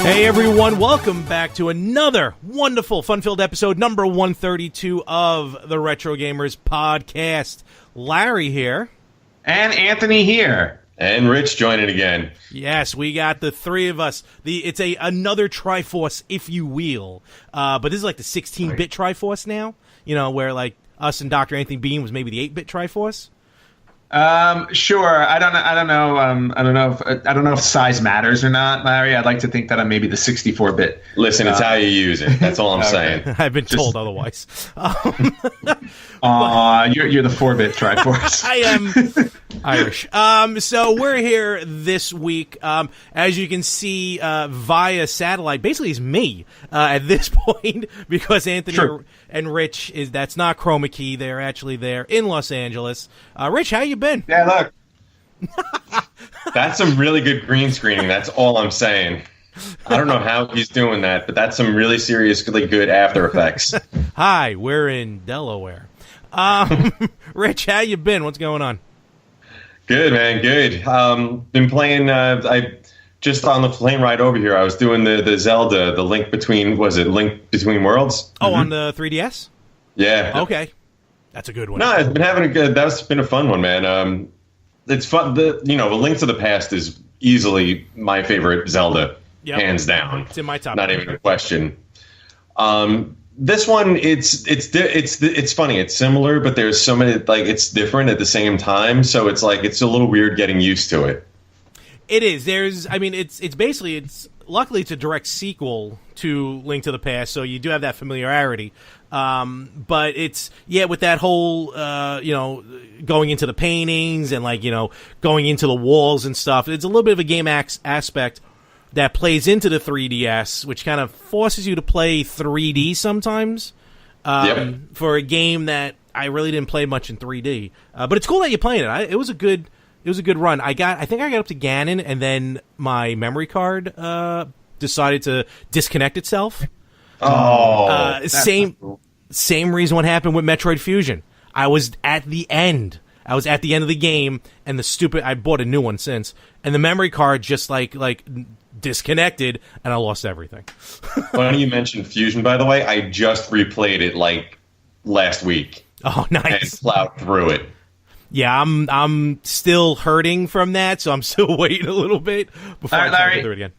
Hey everyone, welcome back to another wonderful, fun-filled episode, number 132 of the Retro Gamers Podcast. Larry here. And Anthony here. And Rich joining again. Yes, we got the three of us. It's another Triforce, if you will. But this is like the 16-bit Triforce now, you know, where like us and Dr. Anthony Bean was maybe the 8-bit Triforce. Sure. I don't know if size matters or not, Larry. I'd like to think that I'm maybe the 64-bit. Listen, it's how you use it. That's all I'm saying. I've been told otherwise. You're the 4-bit Triforce. I am Irish. So we're here this week. As you can see, via satellite. Basically, it's me at this point because Anthony and Rich that's not Chroma Key. They're actually there in Los Angeles. Rich, how you been? Yeah, look. That's some really good green screening. That's all I'm saying. I don't know how he's doing that, but that's some really seriously good After Effects. Hi, we're in Delaware. Rich, how you been? What's going on? Good, man. Good. Been playing. I just on the plane ride over here. I was doing the Zelda, the Link Between. Was it Link Between Worlds? Oh, on the 3DS. Yeah. Okay, that's a good one. No, I've been having a good. That's been a fun one, man. It's fun. The Link to the Past is easily my favorite Zelda, hands down. It's in my top. Not even a question. This one, it's funny. It's similar, but there's so many it's different at the same time. So it's a little weird getting used to it. It is. It's luckily it's a direct sequel to Link to the Past, so you do have that familiarity. But it's with that whole going into the paintings and going into the walls and stuff. It's a little bit of a game aspect that plays into the 3DS, which kind of forces you to play 3D sometimes for a game that I really didn't play much in 3D. But it's cool that you're playing it. It was a good run. I think I got up to Ganon, and then my memory card decided to disconnect itself. Oh, same reason what happened with Metroid Fusion. I was at the end of the game, and I bought a new one since, and the memory card just disconnected, and I lost everything. Funny you mentioned Fusion, by the way. I just replayed it last week. Oh, nice! And plowed through it. Yeah, I'm still hurting from that, so I'm still waiting a little bit before I try to go through it again.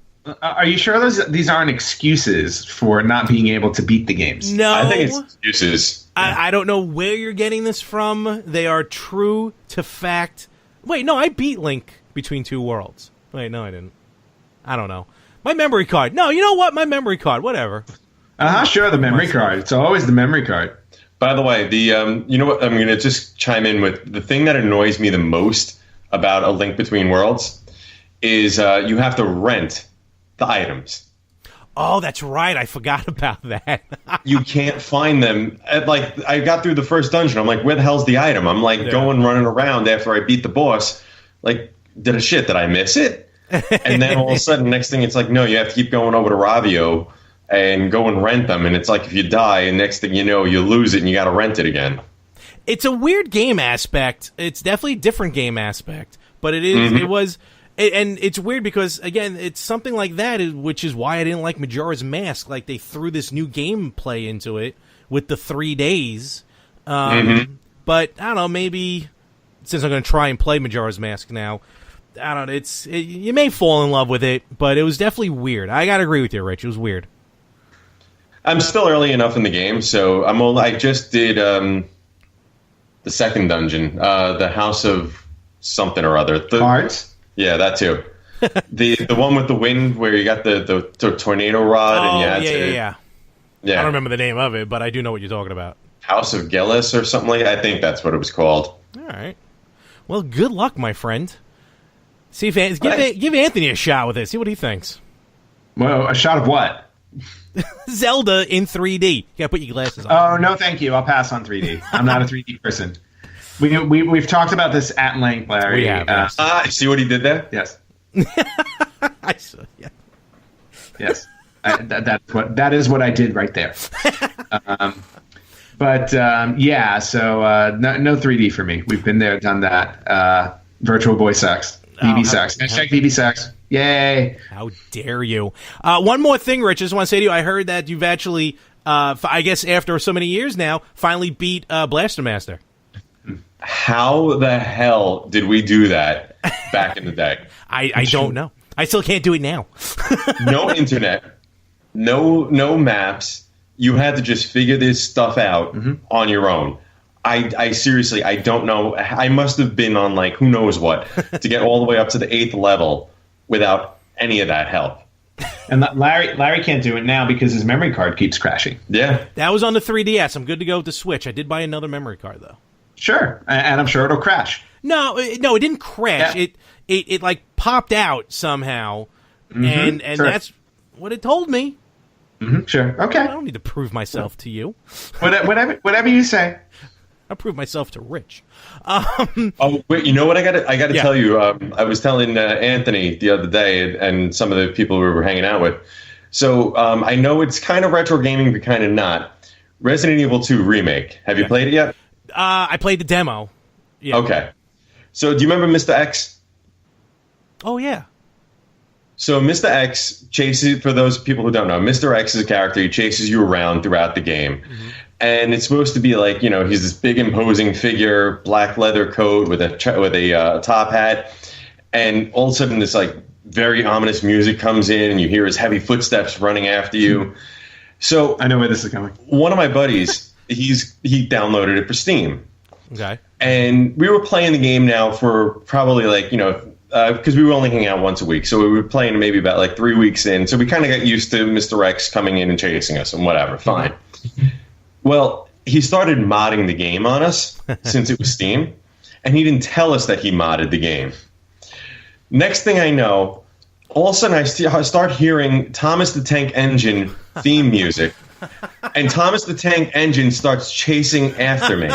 Are you sure these aren't excuses for not being able to beat the games? No, I think it's excuses. I don't know where you're getting this from. They are true to fact. Wait, no, I beat Link Between Two Worlds. Wait, no, I didn't. I don't know. My memory card. No, you know what? My memory card. Whatever. Sure, the memory card. It's always the memory card. By the way, you know what? I'm going to just chime in with the thing that annoys me the most about A Link Between Worlds is you have to rent the items. Oh, that's right. I forgot about that. You can't find them. I got through the first dungeon. I'm like, where the hell's the item? I'm going running around after I beat the boss. Did I miss it? And then all of a sudden, next thing, it's no, you have to keep going over to Ravio and go and rent them. And it's if you die, and next thing you know, you lose it and you got to rent it again. It's a weird game aspect. It's definitely a different game aspect. But it is. Mm-hmm. It was. And it's weird because, again, it's something like that, which is why I didn't like Majora's Mask. They threw this new gameplay into it with the 3 days. But, I don't know, maybe since I'm going to try and play Majora's Mask now, I don't know, you may fall in love with it, but it was definitely weird. I got to agree with you, Rich. It was weird. I'm still early enough in the game, so I just did the second dungeon, the House of something or other. Cards? Yeah, that too. the one with the wind where you got the tornado rod and you had to... Yeah. I don't remember the name of it, but I do know what you're talking about. House of Gillis or something like that. I think that's what it was called. All right. Well, good luck, my friend. See if give Anthony a shot with it. See what he thinks. Well, a shot of what? Zelda in 3D. You gotta put your glasses on. Oh, no, thank you. I'll pass on 3D. I'm not a 3D person. We've talked about this at length, Larry. We have. See what he did there? Yes. I saw. Yeah. Yes. That is what I did right there. But yeah, so no 3D for me. We've been there, done that. Virtual Boy sucks. BB sucks. Hashtag BB sucks. Yay. How dare you? One more thing, Rich. I just want to say to you, I heard that you've actually, I guess after so many years now, finally beat Blaster Master. How the hell did we do that back in the day? I don't know. I still can't do it now. No internet, no maps. You had to just figure this stuff out on your own. I seriously, I don't know. I must have been on like who knows what to get all the way up to the 8th level without any of that help. And Larry can't do it now because his memory card keeps crashing. Yeah. That was on the 3DS. I'm good to go with the Switch. I did buy another memory card, though. Sure. And I'm sure it'll crash. No, it didn't crash. Yeah. It like popped out somehow, and sure. That's what it told me. Sure. Okay. I don't need to prove myself to you. Whatever you say. I prove myself to Rich. Oh wait, you know what I got to tell you? I was telling Anthony the other day, and some of the people we were hanging out with. So I know it's kind of retro gaming, but kind of not. Resident Evil 2 remake. Have you played it yet? I played the demo. Yeah. Okay. So do you remember Mr. X? Oh yeah. So Mr. X chases, for those people who don't know, Mr. X is a character. He chases you around throughout the game. And it's supposed to be like, you know, he's this big imposing figure, black leather coat with a top hat. And all of a sudden this like very ominous music comes in and you hear his heavy footsteps running after you. So I know where this is going. One of my buddies, he downloaded it for Steam. Okay. And we were playing the game now for probably like, you know, because we were only hanging out once a week. So we were playing maybe about like 3 weeks in. So we kind of got used to Mr. X coming in and chasing us and whatever. Fine. Well, he started modding the game on us since it was Steam. And he didn't tell us that he modded the game. Next thing I know, all of a sudden I start hearing Thomas the Tank Engine theme music. And Thomas the Tank Engine starts chasing after me.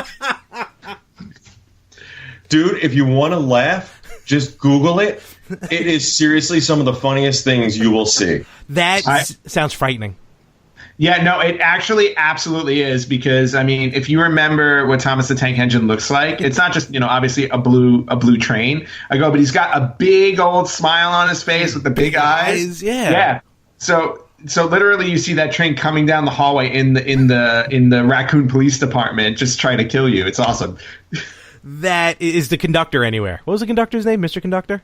Dude, if you want to laugh, just Google it. It is seriously some of the funniest things you will see. That sounds frightening. Yeah, no, it actually absolutely is because, I mean, if you remember what Thomas the Tank Engine looks like, it's not just, you know, obviously a blue train. But he's got a big old smile on his face with the big eyes. Yeah. So literally you see that train coming down the hallway in the Raccoon Police Department just trying to kill you. It's awesome. That is the conductor anywhere. What was the conductor's name? Mr. Conductor?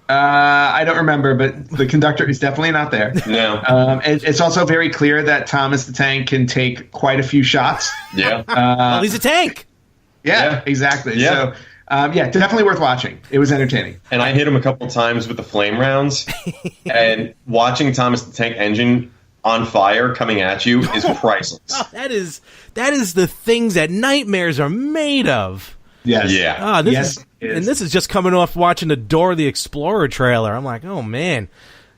I don't remember, but the conductor is definitely not there. No. It's also very clear that Thomas the Tank can take quite a few shots. Yeah. Well, he's a tank. Yeah, exactly. Yeah. So, definitely worth watching. It was entertaining. And I hit him a couple times with the flame rounds. And watching Thomas the Tank Engine on fire coming at you is priceless. Oh, that is the things that nightmares are made of. Yes. Yeah. This is just coming off watching the Dora the Explorer trailer. I'm like, oh man,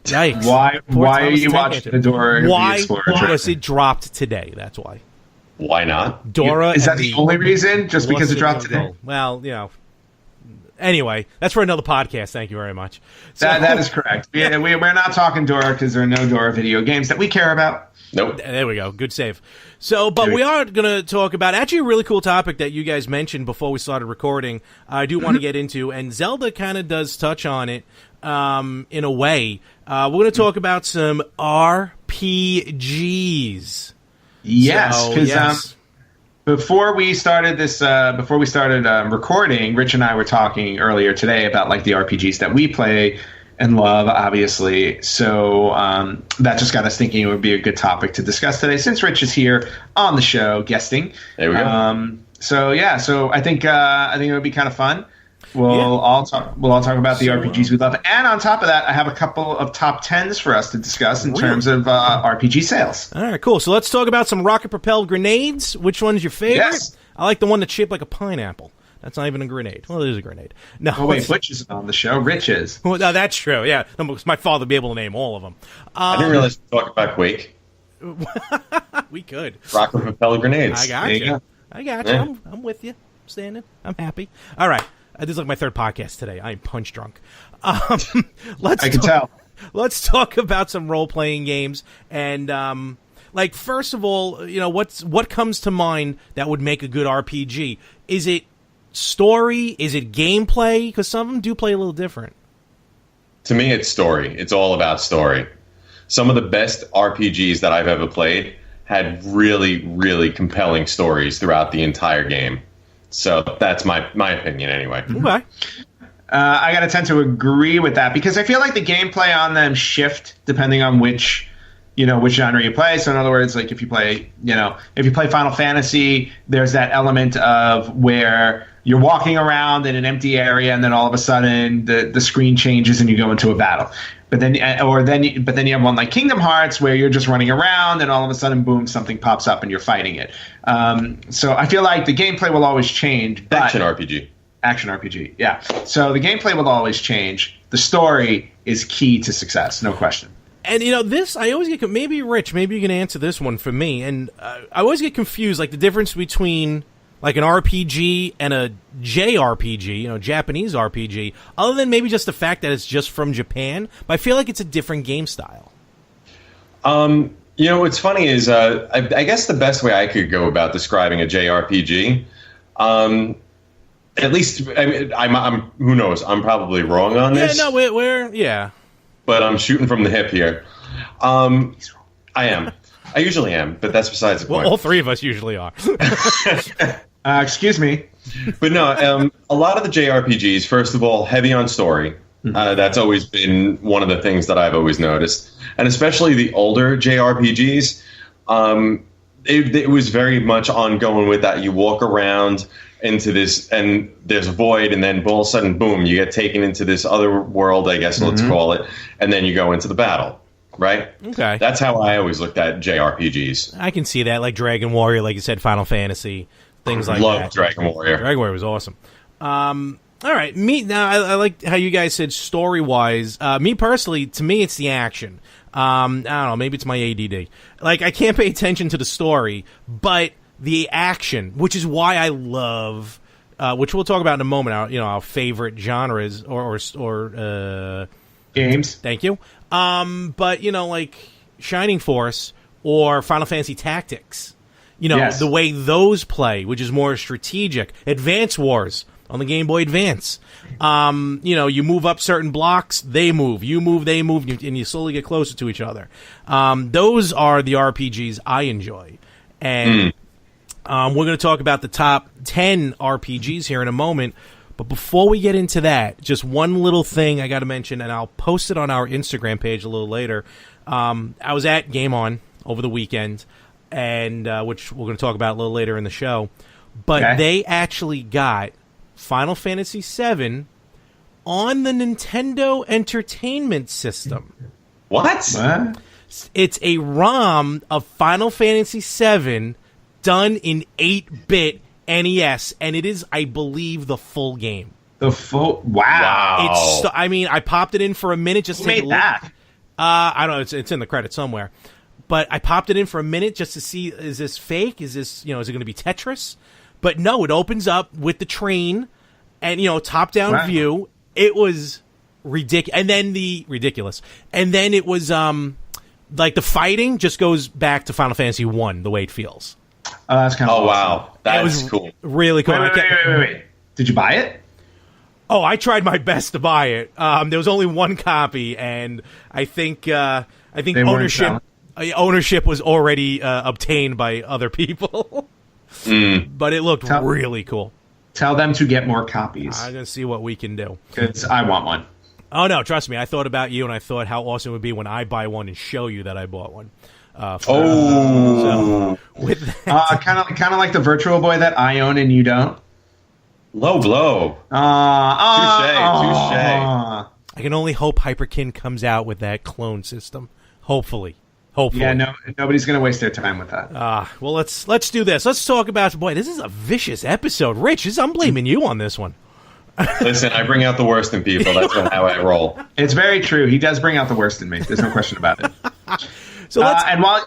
yikes! Why are you watching the Dora the Explorer trailer? Because it dropped today. That's why. Why not? Dora is that the only reason? Just because it dropped today? Well, you know. Anyway, that's for another podcast. Thank you very much. So, that is correct. We're not talking Dora because there are no Dora video games that we care about. Nope. There we go. Good save. So, but we are going to talk about actually a really cool topic that you guys mentioned before we started recording. I do want to get into, and Zelda kind of does touch on it in a way. We're going to talk about some RPGs. Yes, because before we started recording, Rich and I were talking earlier today about like the RPGs that we play and love, obviously. So that just got us thinking it would be a good topic to discuss today, since Rich is here on the show guesting. There we go. So I think it would be kind of fun. We'll all talk about the RPGs we love, and on top of that, I have a couple of top 10s for us to discuss in terms of RPG sales. All right, cool. So let's talk about some rocket-propelled grenades. Which one's your favorite? Yes. I like the one that's shaped like a pineapple. That's not even a grenade. Well, it is a grenade. No. Oh, wait, Butch isn't on the show. Rich is. Well, no, that's true. Yeah. My father would be able to name all of them. I didn't realize we talked about Quake. We could. Rocket propelled grenades. I got you. Yeah. I'm with you. I'm standing. I'm happy. All right. This is like my third podcast today. I'm punch drunk. I can tell. Let's talk about some role-playing games. And, first of all, you know, what comes to mind that would make a good RPG? Is it story? Is it gameplay? Because some of them do play a little different. To me, it's story. It's all about story. Some of the best RPGs that I've ever played had really, really compelling stories throughout the entire game. So that's my opinion anyway. Okay. I got to tend to agree with that because I feel like the gameplay on them shift depending on which genre you play. So in other words, like if you play Final Fantasy, there's that element of where you're walking around in an empty area and then all of a sudden the screen changes and you go into a battle. But then you have one like Kingdom Hearts where you're just running around and all of a sudden, boom, something pops up and you're fighting it. So I feel like the gameplay will always change. But Action RPG, yeah. So the gameplay will always change. The story is key to success, no question. And, this, I always get, maybe Rich, maybe you can answer this one for me. And I always get confused, like the difference between like an RPG and a JRPG, Japanese RPG, other than maybe just the fact that it's just from Japan. But I feel like it's a different game style. What's funny is I guess the best way I could go about describing a JRPG, at least I'm who knows, I'm probably wrong on this. Yeah, no, we're but I'm shooting from the hip here. I am. I usually am, but that's besides the point. Well, all three of us usually are. Excuse me. But no, a lot of the JRPGs, first of all, heavy on story. That's always been one of the things that I've always noticed. And especially the older JRPGs, it was very much ongoing with that. You walk around into this, and there's a void, and then all of a sudden, boom, you get taken into this other world, I guess let's call it, and then you go into the battle. Right? Okay. That's how I always looked at JRPGs. I can see that, like Dragon Warrior, like you said, Final Fantasy, things like that. Love Dragon Warrior. Dragon Warrior was awesome. All right, I like how you guys said story-wise. Me personally, to me, it's the action. I don't know, maybe it's my ADD. Like, I can't pay attention to the story, but the action, which is why I love, which we'll talk about in a moment, our favorite genres or games. Thank you. But like Shining Force or Final Fantasy Tactics, yes. The way those play, which is more strategic. Advance Wars on the Game Boy Advance. You move up certain blocks, they move. You move, they move, and you slowly get closer to each other. Those are the RPGs I enjoy. And we're going to talk about the top 10 RPGs here in a moment. But before we get into that, just one little thing I got to mention, and I'll post it on our Instagram page a little later. I was at Game On over the weekend, and which we're going to talk about a little later in the show. But They actually got Final Fantasy VII on the Nintendo Entertainment System. What? It's a ROM of Final Fantasy VII done in 8-bit NES, and it is, I believe, the full game. The full wow! I popped it in for a minute just to take a look. That? I don't know. It's in the credits somewhere, but I popped it in for a minute just to see: is this fake? Is this is it going to be Tetris? But no, it opens up with the train, and top down view. It was ridiculous, and then it was like the fighting just goes back to Final Fantasy 1, the way it feels. Oh, that's kind of awesome. Wow. That's cool. Really cool. Wait. Did you buy it? Oh, I tried my best to buy it. There was only one copy, and I think ownership was already obtained by other people. But it looked really cool. Tell them to get more copies. I'm going to see what we can do. Because I want one. Oh, no, trust me. I thought about you, and I thought how awesome it would be when I buy one and show you that I bought one. So with that, kind of like the Virtual Boy that I own and you don't. Low blow. Touche. I can only hope Hyperkin comes out with that clone system. Hopefully. Yeah, no, nobody's going to waste their time with that. Well, let's do this. Let's talk about. Boy, this is a vicious episode. Rich, I'm blaming you on this one. Listen, I bring out the worst in people. That's how I roll. It's very true. He does bring out the worst in me. There's no question about it. So and while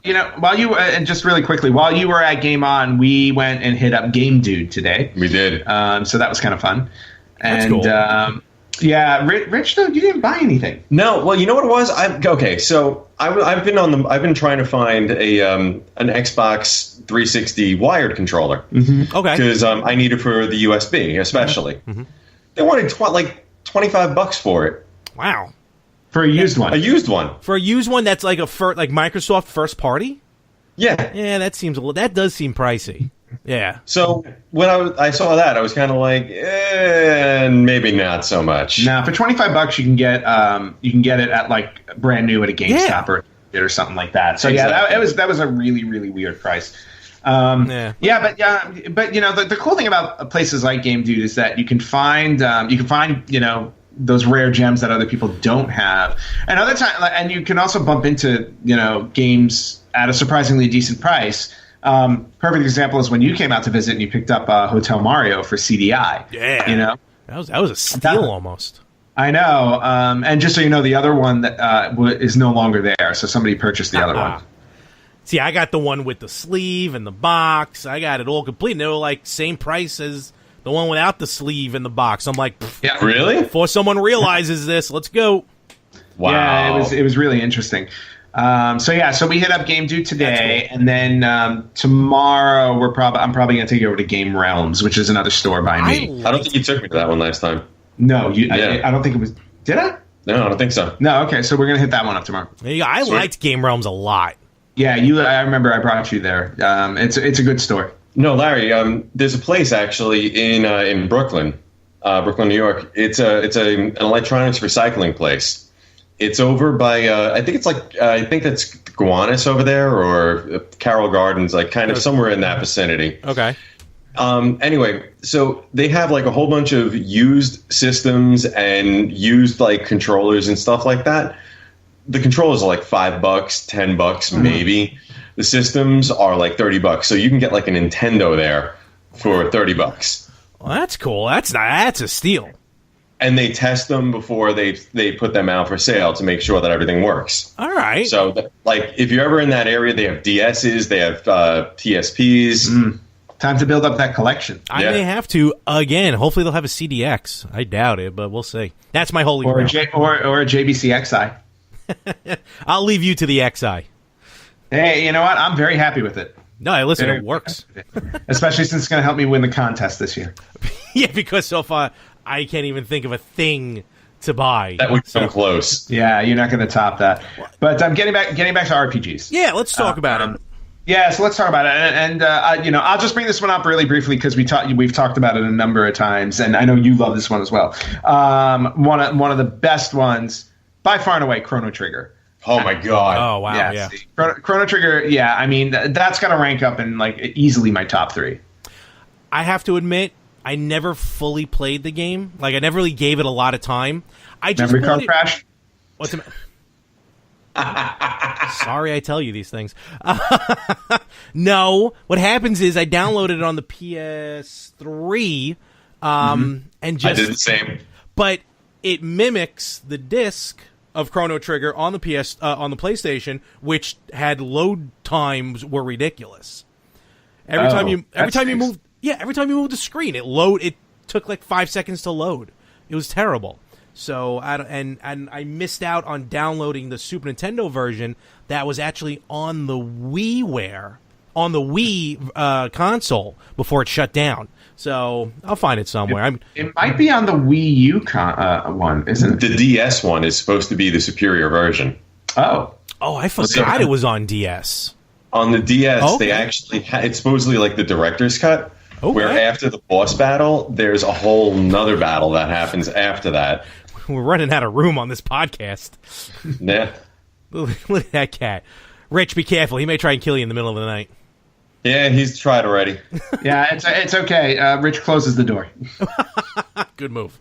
you and just really quickly, while you were at Game On, we went and hit up Game Dude today. We did. So that was kind of fun. And that's cool. Yeah, Rich, though, you didn't buy anything. No, well, you know what it was? So I've been trying to find an Xbox 360 wired controller. Mm-hmm. Okay. Because I need it for the USB, especially. Mm-hmm. They wanted $25 for it. Wow. For a used one. A used one. For a used one that's like like Microsoft first party? Yeah. Yeah, that does seem pricey. Yeah. So when I saw that, I was kind of like, maybe not so much. Now, for $25, you can get it at like brand new at a GameStop or something like that. So exactly. That was a really, really weird price. But the cool thing about places like Game Dude is that you can find those rare gems that other people don't have, and other time, and you can also bump into games at a surprisingly decent price. Perfect example is when you came out to visit and you picked up Hotel Mario for CDI. Yeah, that was a steal almost. I know, and just so you know, the other one that is no longer there, so somebody purchased the other one. See, I got the one with the sleeve and the box. I got it all complete. And they were like same price as the one without the sleeve and the box. I'm like, yeah, really? Before someone realizes this, let's go. Wow. Yeah, it was really interesting. So we hit up Game Dude today, cool. And then tomorrow I'm probably going to take you over to Game Realms, which is another store by me. I don't think you took me to that one last time. No, I don't think it was. Did I? No, I don't think so. No, okay, so we're going to hit that one up tomorrow. Yeah, I liked Game Realms a lot. Yeah, I remember I brought you there. It's a good store. No, Larry, there's a place actually in Brooklyn, New York. It's an electronics recycling place. It's over by I think that's Gowanus over there or Carroll Gardens, like kind of somewhere in that vicinity. Okay. Anyway, so they have like a whole bunch of used systems and used like controllers and stuff like that. The controllers are like $5, $10 maybe. The systems are like $30, so you can get like a Nintendo there for $30. Well, that's cool. That's a steal. And they test them before they put them out for sale to make sure that everything works. All right. So, like, if you're ever in that area, they have DSs, they have PSPs. Time to build up that collection. I may have to again. Hopefully, they'll have a CDX. I doubt it, but we'll see. That's my holy grail. Or a JBC XI. I'll leave you to the XI. Hey, you know what? I'm very happy with it. No, listen, it works. Especially since it's going to help me win the contest this year. Yeah, because so far I can't even think of a thing to buy. That would come close. Yeah, you're not going to top that. But I'm getting back to RPGs. Yeah, let's talk about it. Yeah, so let's talk about it. And I'll just bring this one up really briefly because we've talked about it a number of times, and I know you love this one as well. One of the best ones, by far and away, Chrono Trigger. Oh my God! Oh wow! Yeah. Chrono Trigger. Yeah, I mean that's got to rank up in like easily my top 3. I have to admit, I never fully played the game. Like I never really gave it a lot of time. I just memory card crash. What's the Sorry, I tell you these things. No, what happens is I downloaded it on the PS3, and just I did the same. But it mimics the disc of Chrono Trigger on the on the PlayStation, which had load times were ridiculous. Every time you moved the screen, it took like 5 seconds to load. It was terrible. So I missed out on downloading the Super Nintendo version that was actually on the WiiWare, on the Wii console before it shut down. So I'll find it somewhere. It might be on the Wii U one, isn't it? The DS one is supposed to be the superior version. Oh, I forgot it was on DS. On the DS, they actually it's supposedly like the director's cut, where after the boss battle, there's a whole nother battle that happens after that. We're running out of room on this podcast. Yeah. Look at that cat. Rich, be careful. He may try and kill you in the middle of the night. Yeah, he's tried already. Yeah, it's okay. Rich closes the door. Good move.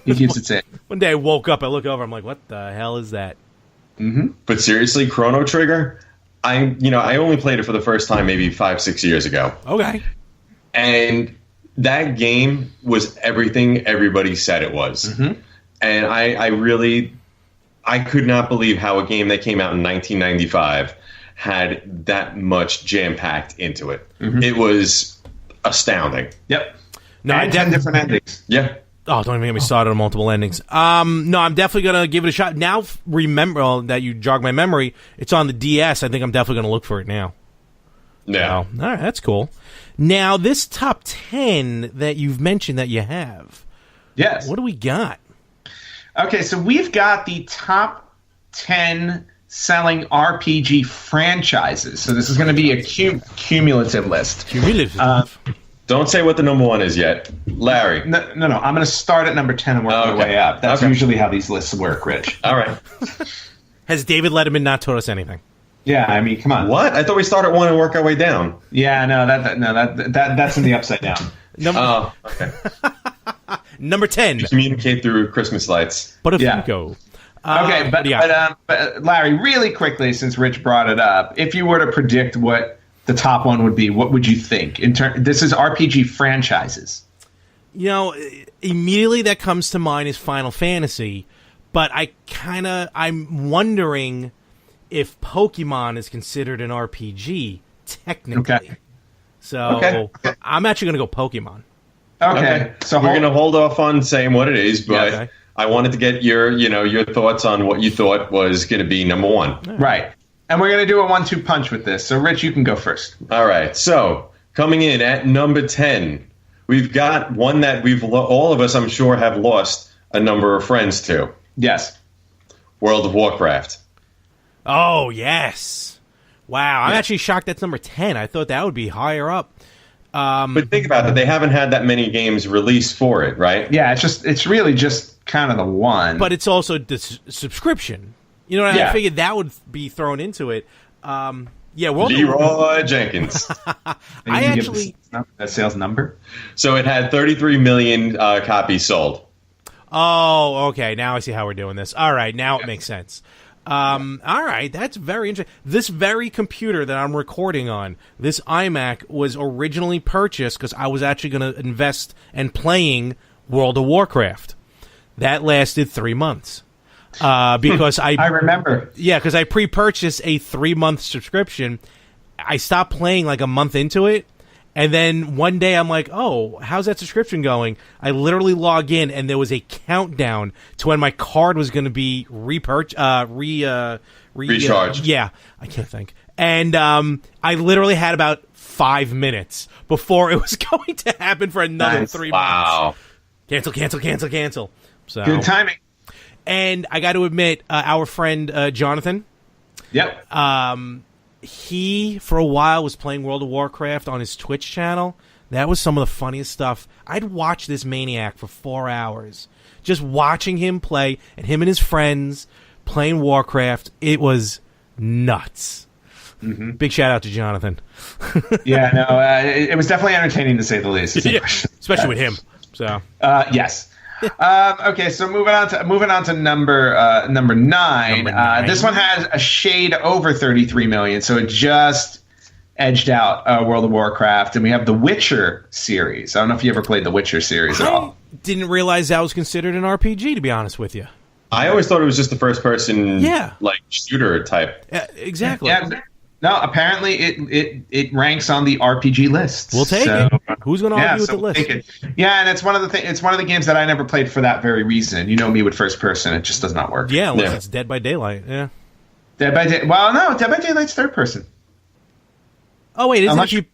He keeps it safe. One day I woke up, I look over, I'm like, what the hell is that? Mm-hmm. But seriously, Chrono Trigger, I only played it for the first time maybe 5-6 years ago. Okay. And that game was everything everybody said it was. Mm-hmm. And I could not believe how a game that came out in 1995 had that much jam-packed into it. Mm-hmm. It was astounding. Yep. No, and 10 different endings. Yeah. Oh, don't even get me started on multiple endings. No, I'm definitely going to give it a shot. Now, remember that you jog my memory, it's on the DS. I think I'm definitely going to look for it now. Yeah. So, all right, that's cool. Now, this top 10 that you've mentioned that you have. Yes. What do we got? Okay, so we've got the top 10 selling RPG franchises. So this is going to be a cumulative list. Cumulative. Don't say what the number 1 is yet. Larry. No. I'm going to start at number 10 and work my way up. That's usually how these lists work, Rich. All right. Has David Letterman not taught us anything? Yeah, I mean, come on. What? I thought we started at 1 and work our way down. Yeah, no, that's in the upside down. Okay. Number 10. Communicate through Christmas lights. But if you go. Okay, but Larry, really quickly, since Rich brought it up, if you were to predict what the top one would be, what would you think? This is RPG franchises. Immediately that comes to mind is Final Fantasy, but I'm wondering if Pokemon is considered an RPG technically. Okay. So I'm actually going to go Pokemon. Okay. So we're going to hold off on saying what it is, but I wanted to get your thoughts on what you thought was going to be number 1. Right. And we're going to do a 1-2 punch with this. So, Rich, you can go first. All right. So, coming in at number 10, we've got one that all of us, I'm sure, have lost a number of friends to. Yes. World of Warcraft. Oh, yes. Wow. I'm actually shocked that's number 10. I thought that would be higher up. But think about it. They haven't had that many games released for it, right? Yeah, it's really just kind of the one. But it's also the subscription. I figured that would be thrown into it. Leroy Jenkins. I actually that sales number. So it had 33 million copies sold. Oh, okay. Now I see how we're doing this. All right, now it makes sense. All right, that's very interesting. This very computer that I'm recording on, this iMac, was originally purchased because I was actually going to invest in playing World of Warcraft. That lasted 3 months. Because I remember. Yeah, because I pre-purchased a 3-month subscription. I stopped playing like a month into it, and then one day I'm like, "Oh, how's that subscription going?" I literally log in, and there was a countdown to when my card was going to be recharged. Yeah, I can't think. And I literally had about 5 minutes before it was going to happen for another 3 months. Wow! Cancel. So good timing. And I got to admit, our friend Jonathan. Yep. He, for a while, was playing World of Warcraft on his Twitch channel. That was some of the funniest stuff. I'd watch this maniac for 4 hours. Just watching him play, and him and his friends playing Warcraft. It was nuts. Mm-hmm. Big shout out to Jonathan. Yeah, no, it was definitely entertaining to say the least. Yeah, especially with him. So yes. Okay, so moving on to number 9. This one has a shade over 33 million, so it just edged out World of Warcraft, and we have the Witcher series. I don't know if you ever played the Witcher series at all. Didn't realize that was considered an RPG, to be honest with you. I always thought it was just the first person, like shooter type. Exactly. Yeah. No, apparently it ranks on the RPG list. We'll take it. Who's going to argue with the list? Take it. Yeah, and it's one of the games that I never played for that very reason. You know me with first person; it just does not work. Yeah, unless it's Dead by Daylight. Yeah. Dead by Day. Well, no, Dead by Daylight's third person. Oh wait, isn't you?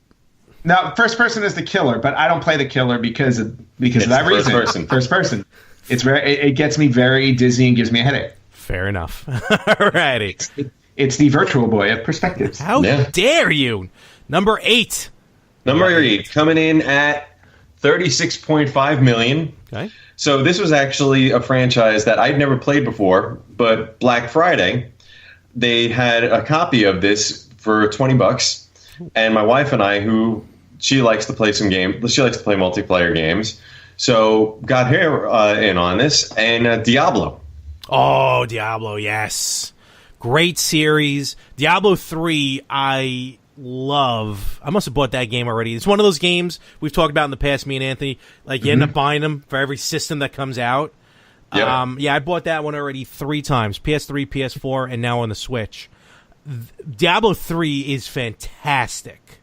No, first person is the killer, but I don't play the killer because of that reason. First person. It gets me very dizzy and gives me a headache. Fair enough. Alrighty. It's the Virtual Boy of perspectives. How dare you? Number 8. Number 8, coming in at 36.5 million. Okay. So this was actually a franchise that I'd never played before, but Black Friday, they had a copy of this for $20, and my wife and I, she likes to play multiplayer games, so got her in on this, and Diablo. Oh, Diablo, yes. Great series. Diablo 3, I love. I must have bought that game already. It's one of those games we've talked about in the past, me and Anthony. Like, you end up buying them for every system that comes out. Yep. I bought that one already 3 times. PS3, PS4, and now on the Switch. Diablo 3 is fantastic.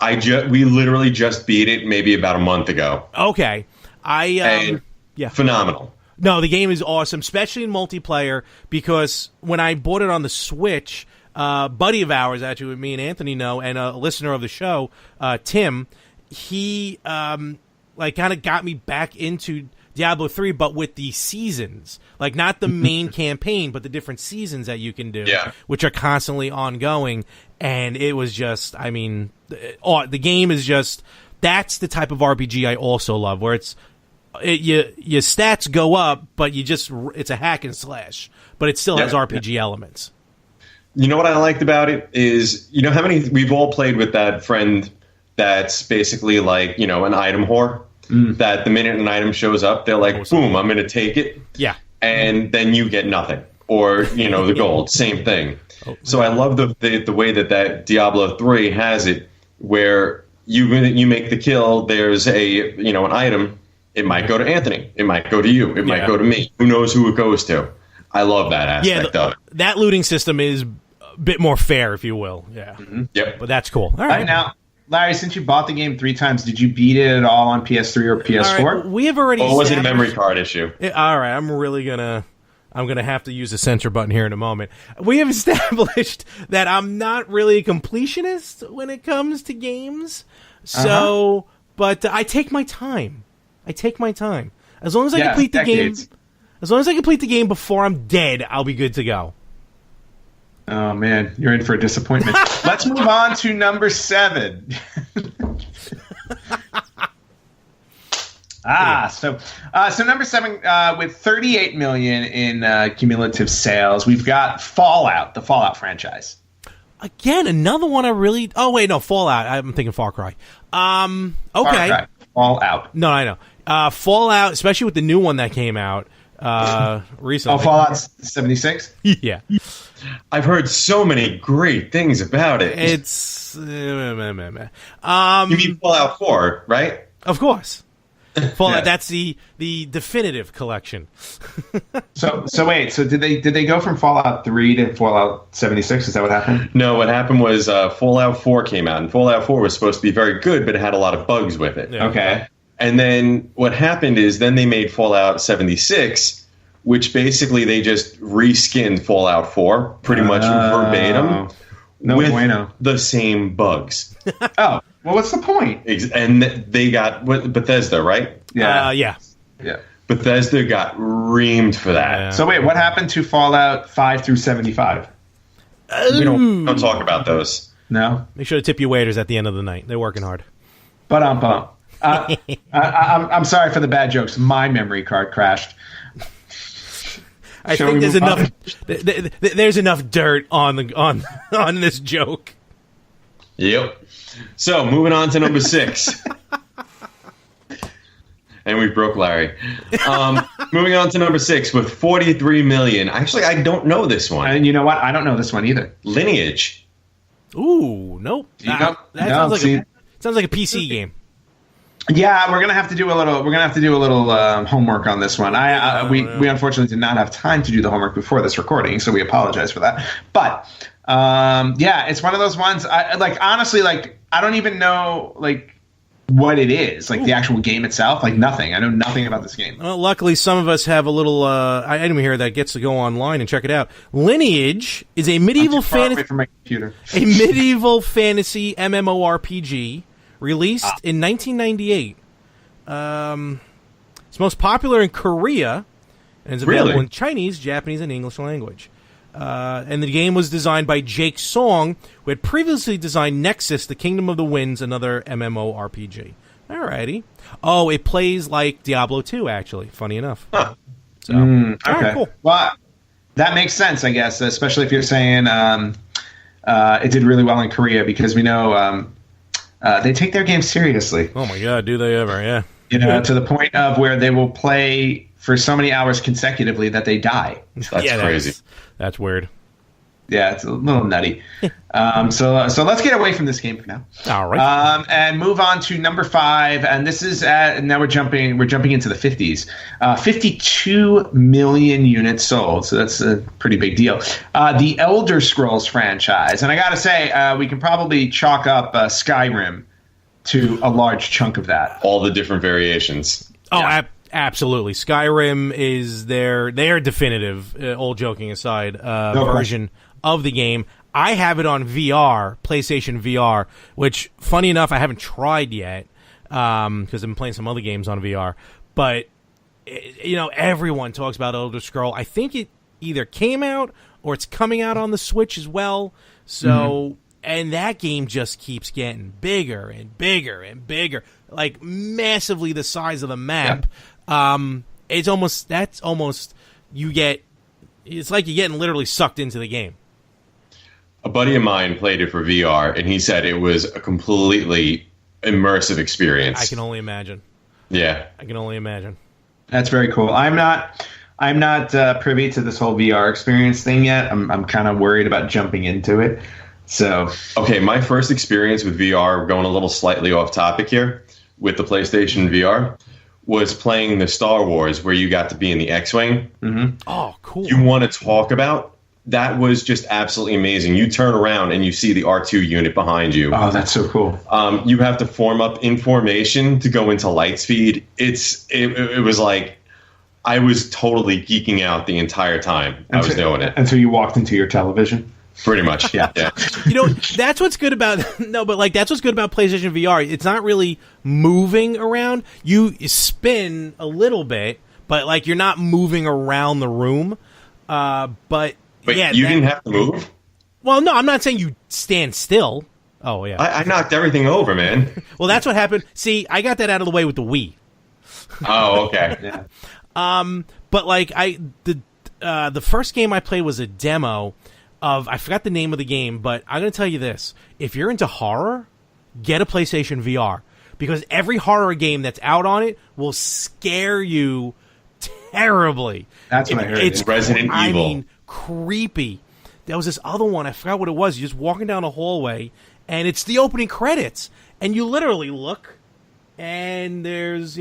We literally just beat it maybe about a month ago. Okay. Phenomenal. No, the game is awesome, especially in multiplayer, because when I bought it on the Switch, buddy of ours, actually, with me and Anthony know, and a listener of the show, Tim, he kind of got me back into Diablo 3, but with the seasons. Like, not the main campaign, but the different seasons that you can do, which are constantly ongoing. And it was just, I mean, the game is just, that's the type of RPG I also love, where your stats go up, but it's a hack and slash, but it still has RPG elements. You know what I liked about it is, you know how many, we've all played with that friend that's basically like, you know, an item whore, that the minute an item shows up, they're like, boom, I'm going to take it. Yeah. And then you get nothing. Or, you know, the gold, same thing. So I love the way that Diablo 3 has it, where you make the kill, there's an item, it might go to Anthony, it might go to you, it might go to me. Who knows who it goes to? I love that aspect of it. That looting system is a bit more fair, if you will. Yeah. Mm-hmm. Yep. But that's cool. All right. Now, Larry, since you bought the game 3 times, did you beat it at all on PS3 or PS4? Right, we have already. Or was it a memory card issue? All right, I'm gonna have to use the censor button here in a moment. We have established that I'm not really a completionist when it comes to games. So, but I take my time. As long as I complete the game. As long as I complete the game before I'm dead, I'll be good to go. Oh, man, you're in for a disappointment. Let's move on to number 7. So number 7, with 38 million in cumulative sales, we've got Fallout, the Fallout franchise. Again, another one I really... Oh, wait, no, Fallout. I'm thinking Far Cry. Okay. Far Cry. Fallout. No, I know. Fallout, especially with the new one that came out recently. Oh, Fallout 76? Yeah. I've heard so many great things about it. It's... you mean Fallout 4, right? Of course. Fallout, that's the definitive collection. So wait, so did they go from Fallout 3 to Fallout 76? Is that what happened? No, what happened was Fallout 4 came out, and Fallout 4 was supposed to be very good, but it had a lot of bugs with it. Yeah. Okay. And then what happened is then they made Fallout 76, which basically they just reskinned Fallout 4 pretty much verbatim with the same bugs. Oh, well, what's the point? And they got Bethesda, right? Yeah. Bethesda got reamed for that. Yeah. So wait, what happened to Fallout 5 through 75? We don't talk about those. No? Make sure to tip your waiters at the end of the night. They're working hard. But I'm sorry for the bad jokes. My memory card crashed. I think there's enough. There's enough dirt on this joke. Yep. So moving on to number 6, and we broke Larry. Moving on to number 6 with 43 million. Actually, I don't know this one. And you know what? I don't know this one either. Lineage. Nope. That sounds like a PC game. Yeah, we're gonna have to do a little homework on this one. We unfortunately did not have time to do the homework before this recording, so we apologize for that. But it's one of those ones. Honestly, I don't even know what it is, the actual game itself. Nothing. I know nothing about this game. Well, luckily, some of us have a little item here that gets to go online and check it out. Lineage is a medieval fantasy from my computer. A medieval fantasy MMORPG. Released in 1998. It's most popular in Korea, and is available in Chinese, Japanese, and English language. And the game was designed by Jake Song, who had previously designed Nexus, The Kingdom of the Winds, another MMORPG. Alrighty. Oh, it plays like Diablo 2, actually, funny enough. Huh. So, okay. Right, cool. Well, that makes sense, I guess, especially if you're saying it did really well in Korea, because we know... they take their game seriously. Oh my God, do they ever? Yeah. To the point of where they will play for so many hours consecutively that they die. That's crazy. That's weird. Yeah, it's a little nutty. So let's get away from this game for now. All right. And move on to number 5, and this is now we're jumping into the 50s. 52 million units sold, so that's a pretty big deal. The Elder Scrolls franchise, and I got to say, we can probably chalk up Skyrim to a large chunk of that. All the different variations. Oh, yeah. Absolutely. Skyrim is their definitive, all joking aside, version of the game. I have it on VR, PlayStation VR, which, funny enough, I haven't tried yet because I've been playing some other games on VR. But everyone talks about Elder Scroll. I think it either came out or it's coming out on the Switch as well. So, and that game just keeps getting bigger and bigger and bigger, like massively the size of the map. Yeah. It's like you're getting literally sucked into the game. A buddy of mine played it for VR, and he said it was a completely immersive experience. I can only imagine. Yeah, I can only imagine. That's very cool. I'm not privy to this whole VR experience thing yet. I'm kind of worried about jumping into it. So, okay, my first experience with VR, going a little slightly off topic here, with the PlayStation VR, was playing the Star Wars, where you got to be in the X-Wing. Mm-hmm. Oh, cool. You want to talk about? That was just absolutely amazing. You turn around and you see the R2 unit behind you. Oh, that's so cool. You have to form up in formation to go into light speed. It was like I was totally geeking out the entire time I was doing it. Until you walked into your television. Pretty much, yeah. That's what's good about that's what's good about PlayStation VR. It's not really moving around. You spin a little bit, but like you're not moving around the room. But yeah, you didn't have to move? Well, no, I'm not saying you stand still. Oh, yeah. I knocked everything over, man. Well, that's what happened. See, I got that out of the way with the Wii. Oh, okay. Yeah. But like the first game I played was a demo of, I forgot the name of the game, but I'm going to tell you this. If you're into horror, get a PlayStation VR. Because every horror game that's out on it will scare you terribly. That's what I heard. It's Resident Evil. I mean, creepy. There was this other one, I forgot what it was. You're just walking down a hallway, and it's the opening credits. And you literally look, and there's,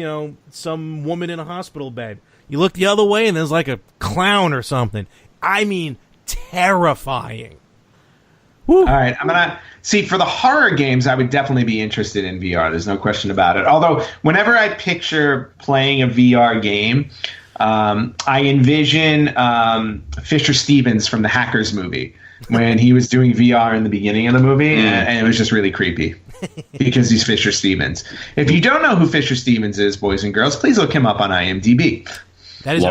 some woman in a hospital bed. You look the other way, and there's like a clown or something. I mean, terrifying. Woo. All right, I'm going to... See, for the horror games, I would definitely be interested in VR. There's no question about it. Although, whenever I picture playing a VR game, I envision Fisher Stevens from the Hackers movie when he was doing VR in the beginning of the movie, and it was just really creepy because he's Fisher Stevens. If you don't know who Fisher Stevens is, boys and girls, please look him up on IMDb. That is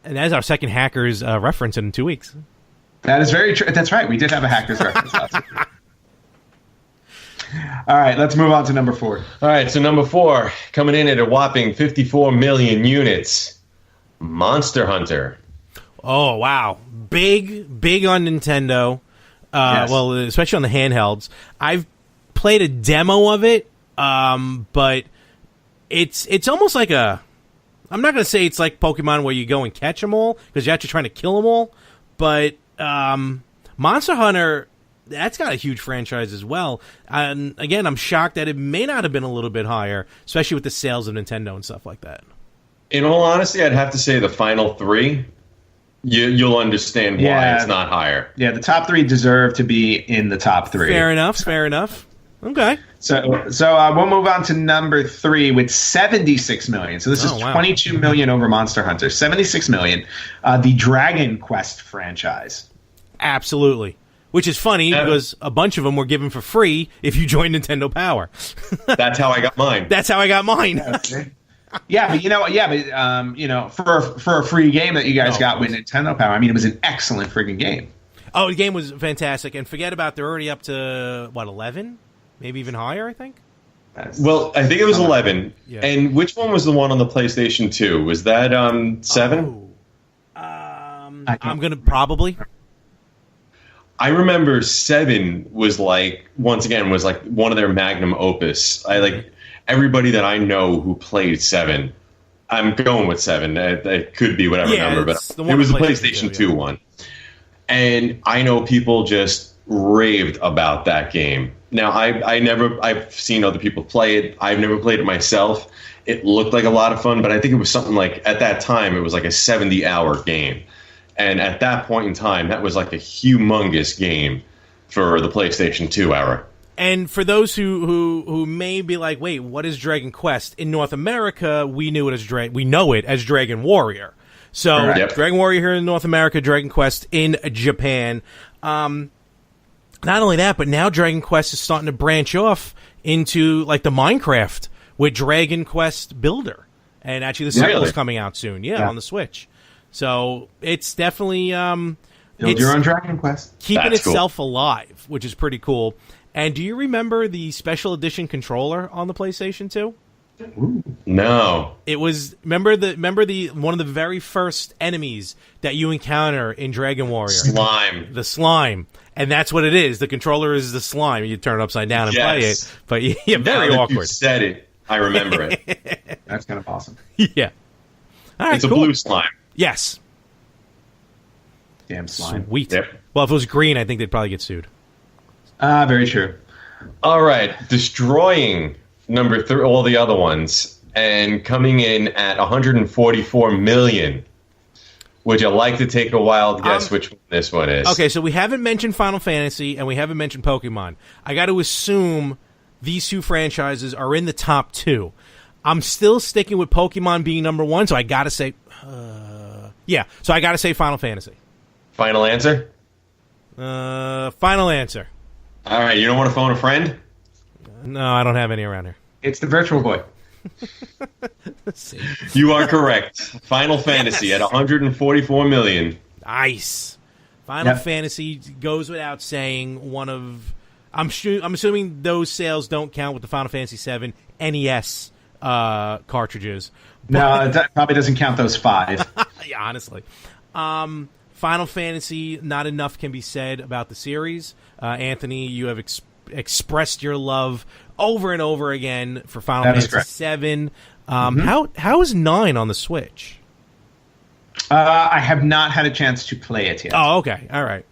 that is our second Hackers reference in 2 weeks. That is very true. That's right. We did have a Hackers reference last week. All right, let's move on to number 4. All right, so number 4, coming in at a whopping 54 million units, Monster Hunter. Oh, wow. Big on Nintendo. Yes. Well, especially on the handhelds. I've played a demo of it, but it's almost like I'm not going to say it's like Pokemon where you go and catch them all, because you're actually trying to kill them all, but Monster Hunter, that's got a huge franchise as well. And again, I'm shocked that it may not have been a little bit higher, especially with the sales of Nintendo and stuff like that. In all honesty, I'd have to say the final 3. You'll understand why it's not higher. Yeah, the top 3 deserve to be in the top 3. Fair enough. Okay. So we'll move on to number 3 with 76 million. So this is 22 million over Monster Hunter. 76 million. The Dragon Quest franchise. Absolutely. Which is funny because a bunch of them were given for free if you join Nintendo Power. That's how I got mine. For a free game that you guys got with Nintendo Power, I mean, it was an excellent friggin' game. Oh, the game was fantastic. And forget about, they're already up to, 11? Maybe even higher, I think? Well, I think it was 11. Yeah. And which one was the one on the PlayStation 2? Was that 7? I'm going to probably... I remember 7 was like one of their magnum opus. Everybody that I know who played 7. I'm going with 7. It could be whatever number, but it was the PlayStation 2 one. And I know people just raved about that game. Now, I've seen other people play it. I've never played it myself. It looked like a lot of fun, but I think it was something like, at that time, it was like a 70-hour game. And at that point in time, that was like a humongous game for the PlayStation 2 era. And for those who may be like, wait, what is Dragon Quest? In North America, we know it as Dragon Warrior. So Dragon Warrior here in North America, Dragon Quest in Japan. Not only that, but now Dragon Quest is starting to branch off into like the Minecraft with Dragon Quest Builder. and actually the sequel's Really? coming out soon. Yeah, on the Switch. So it's definitely Build your own Dragon Quest. keeping That's cool. itself alive, which is pretty cool. And do you remember the special edition controller on the PlayStation 2? No. It was remember the one of the very first enemies that you encounter in Dragon Warrior, Slime. the slime, and that's what it is. The controller is the slime. You turn it upside down and play Yes. it, but yeah, very Now that awkward. you said it, I remember it. That's kind of awesome. Yeah, all right, It's a cool. blue slime. Yes, Damn slime. sweet. Yep. Well, if it was green, I think they'd probably get sued. Very true. All right, destroying number 3, all the other ones, and coming in at 144 million. Would you like to take a wild guess which one this one is? Okay, so we haven't mentioned Final Fantasy and we haven't mentioned Pokemon. I got to assume these two franchises are in the top 2. I'm still sticking with Pokemon being number 1, so I got to say, so I got to say Final Fantasy. Final answer? Final answer. All right, you don't want to phone a friend? No, I don't have any around here. It's the Virtual Boy. Let's see. You are correct. Final Fantasy at 144 million. Nice. Final Yep. Fantasy goes without saying one of... I'm assuming those sales don't count with the Final Fantasy VII NES cartridges. No, that probably doesn't count those 5. Yeah, honestly. Final Fantasy, not enough can be said about the series. Anthony, you have expressed your love over and over again for Final That is Fantasy correct. VII. How is 9 on the Switch? I have not had a chance to play it yet. Oh, okay. All right.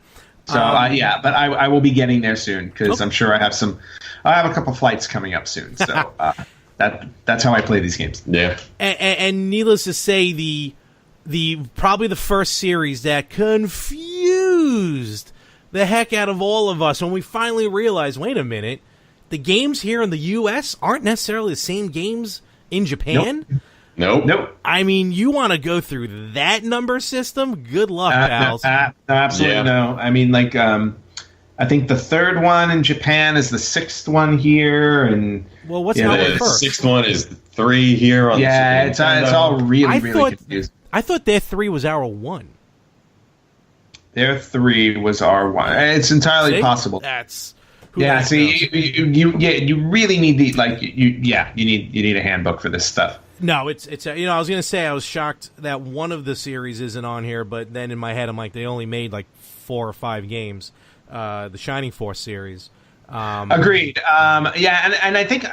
So yeah, but I will be getting there soon because Okay. I'm sure I have a couple flights coming up soon. So that's how I play these games. Yeah. And needless to say, the probably the first series that confused the heck out of all of us when we finally realized, wait a minute, the games here in the U.S. aren't necessarily the same games in Japan. Nope. I mean, you want to go through that number system? Good luck, pals. No, absolutely Yeah. no. I mean, like, I think the 3rd one in Japan is the 6th one here, and Well, what's Yeah, not The with first? 6th one is 3 here on yeah, the it's Super Nintendo. all really I really confusing. thought their 3 was our 1. Their 3 was our 1. It's entirely See? possible. That's who Yeah, the heck see, knows? you really need you need a handbook for this stuff. No, it's I was gonna say I was shocked that one of the series isn't on here, but then in my head I'm like they only made like 4 or 5 games, the Shining Force series. Agreed. And I think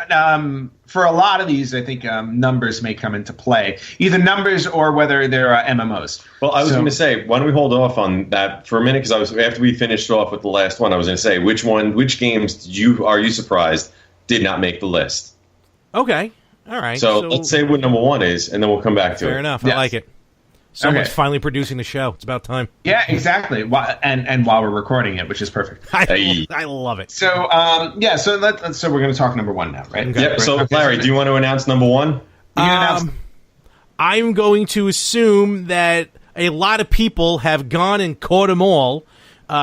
for a lot of these, I think numbers may come into play, either numbers or whether they're MMOs. Well, I was So- going to say, why don't we hold off on that for a minute? Because after we finished off with the last one, I was going to say, which games are you surprised did not make the list? Okay, all right. So let's say what number 1 is, and then we'll come back to it. fair enough. Yes. I like it. Someone's Okay. finally producing the show. It's about time. Yeah, exactly. And while we're recording it, which is perfect. Hey. I love it. So so we're going to talk number 1 now, right? Okay. Yep. So Okay, Larry, do you want to announce number 1? You announce- I'm going to assume that a lot of people have gone and caught them all,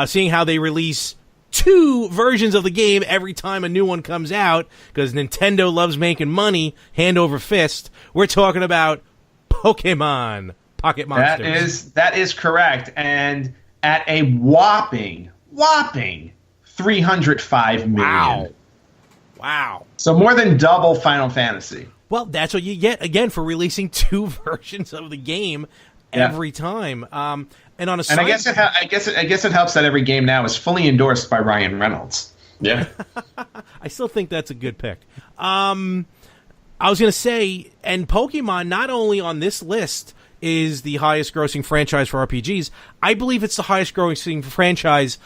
seeing how they release 2 versions of the game every time a new one comes out, because Nintendo loves making money hand over fist. We're talking about Pokemon Pocket Monsters. That is correct, and at a whopping 305 million. Wow. So more than double Final Fantasy. Well, that's what you get, again, for releasing 2 versions of the game every time. And on a side, And I guess it helps that every game now is fully endorsed by Ryan Reynolds. Yeah. I still think that's a good pick. I was going to say, and Pokemon, not only on this list is the highest grossing franchise for RPGs, I believe it's the highest grossing franchise,